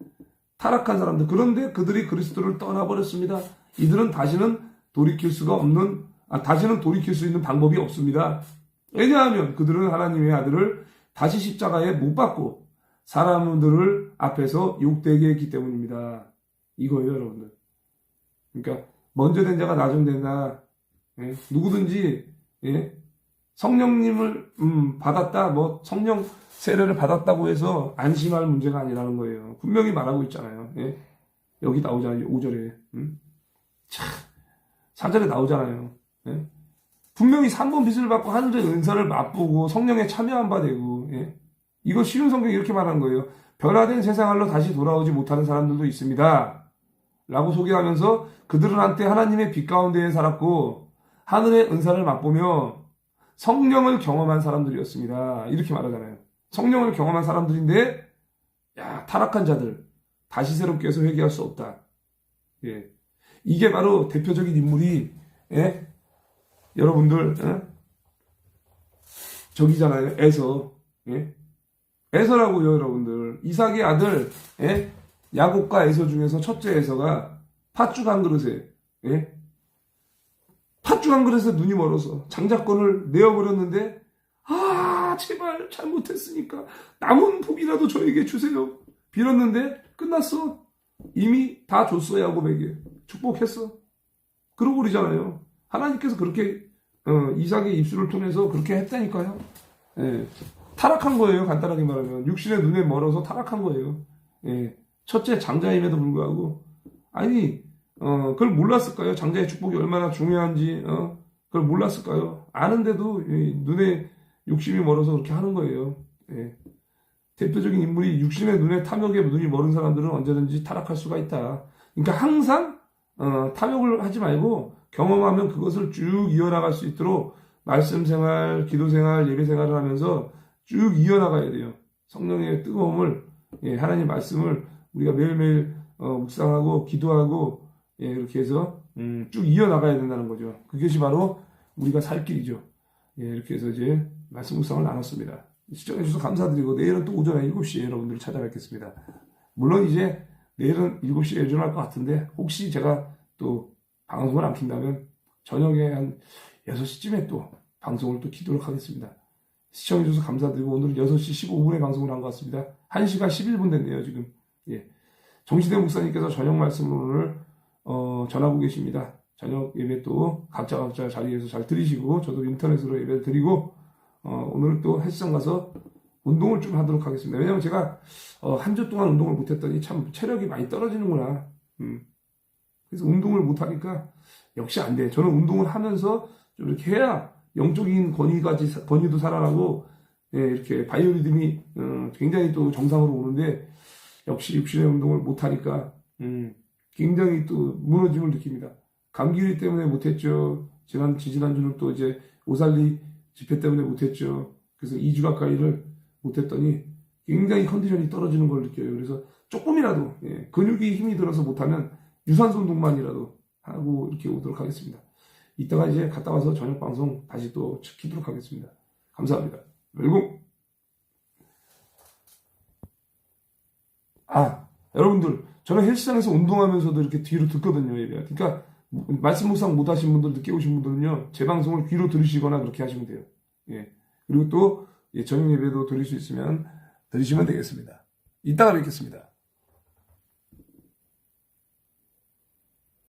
타락한 사람들. 그런데 그들이 그리스도를 떠나버렸습니다. 이들은 다시는 돌이킬 수 있는 방법이 없습니다. 왜냐하면 그들은 하나님의 아들을 다시 십자가에 못 박고 사람들을 앞에서 욕되게 했기 때문입니다. 이거예요, 여러분들. 그러니까 먼저 된 자가 나중 된다. 예? 누구든지 예? 성령님을 받았다, 뭐 성령 세례를 받았다고 해서 안심할 문제가 아니라는 거예요. 분명히 말하고 있잖아요. 예? 여기 나오잖아요. 5절에. 참 4절에 나오잖아요. 예? 분명히 3번 빚을 받고 하늘의 은사를 맛보고 성령에 참여한 바 되고, 예? 이거 쉬운 성경이 이렇게 말하는 거예요. 변화된 세상으로 다시 돌아오지 못하는 사람들도 있습니다. 라고 소개하면서 그들은 한때 하나님의 빛 가운데에 살았고 하늘의 은사를 맛보며 성령을 경험한 사람들이었습니다. 이렇게 말하잖아요. 성령을 경험한 사람들인데, 야, 타락한 자들, 다시 새롭게 해서 회개할 수 없다. 예. 이게 바로 대표적인 인물이, 예? 여러분들, 예? 저기잖아요. 에서. 예? 에서라고요, 여러분들. 이삭의 아들, 예? 야곱과 에서 중에서 첫째 에서가 팥죽 한 그릇에, 예? 팥죽 한 그릇에 눈이 멀어서 장자권을 내어버렸는데, 아, 제발 잘못했으니까 남은 복이라도 저에게 주세요. 빌었는데 끝났어. 이미 다 줬어, 야곱에게. 축복했어. 그러고 그러잖아요. 하나님께서 그렇게 이삭의 입술을 통해서 그렇게 했다니까요. 예. 타락한 거예요. 간단하게 말하면 육신의 눈에 멀어서 타락한 거예요. 예. 첫째 장자임에도 불구하고, 아니 그걸 몰랐을까요? 장자의 축복이 얼마나 중요한지 그걸 몰랐을까요? 아는데도 눈에 욕심이 멀어서 그렇게 하는 거예요. 예. 대표적인 인물이 육신의 눈에 탐욕에 눈이 멀은 사람들은 언제든지 타락할 수가 있다. 그러니까 항상 탐욕을 하지 말고 경험하면 그것을 쭉 이어나갈 수 있도록 말씀 생활, 기도 생활, 예배 생활을 하면서 쭉 이어나가야 돼요. 성령의 뜨거움을, 예, 하나님 말씀을 우리가 매일매일 묵상하고 기도하고, 예, 이렇게 해서 쭉 이어나가야 된다는 거죠. 그것이 바로 우리가 살 길이죠. 예, 이렇게 해서 이제 말씀 묵상을 나눴습니다. 시청해주셔서 감사드리고, 내일은 또 오전에 7시에 여러분들을 찾아뵙겠습니다. 물론 이제 내일은 7시에 예정할 것 같은데, 혹시 제가 또 방송을 안 킨다면 저녁에 한 6시쯤에 또 방송을 또 키도록 하겠습니다. 시청해주셔서 감사드리고, 오늘은 6시 15분에 방송을 한 것 같습니다. 1시간 11분 됐네요, 지금. 예. 정시대 목사님께서 저녁 말씀을 오늘 전하고 계십니다. 저녁 예배 또 각자 자리에서 잘 들으시고, 저도 인터넷으로 예배를 드리고, 오늘 또 헬스장 가서 운동을 좀 하도록 하겠습니다. 왜냐면 제가 한 주 동안 운동을 못했더니 참 체력이 많이 떨어지는구나. 그래서 운동을 못하니까 역시 안 돼. 저는 운동을 하면서 좀 이렇게 해야 영적인 권위도 살아나고, 예, 이렇게 바이오리듬이 굉장히 또 정상으로 오는데, 역시 육신의 운동을 못하니까 굉장히 또 무너짐을 느낍니다. 감기일 때문에 못했죠. 지지난주는 또 이제 오살리 집회 때문에 못했죠. 그래서 2주 가까이를 못했더니 굉장히 컨디션이 떨어지는 걸 느껴요. 그래서 조금이라도, 예, 근육이 힘이 들어서 못하면 유산소 운동만이라도 하고 이렇게 오도록 하겠습니다. 이따가 이제 갔다 와서 저녁 방송 다시 또 키도록 하겠습니다. 감사합니다. 그리고 여러분들, 저는 헬스장에서 운동하면서도 이렇게 뒤로 듣거든요, 예배. 그러니까 말씀 묵상 못 하신 분들, 늦게 오신 분들은요, 제 방송을 귀로 들으시거나 그렇게 하시면 돼요. 예. 그리고 또 저녁 예배도 드릴 수 있으면 들으시면 되겠습니다. 이따가 뵙겠습니다.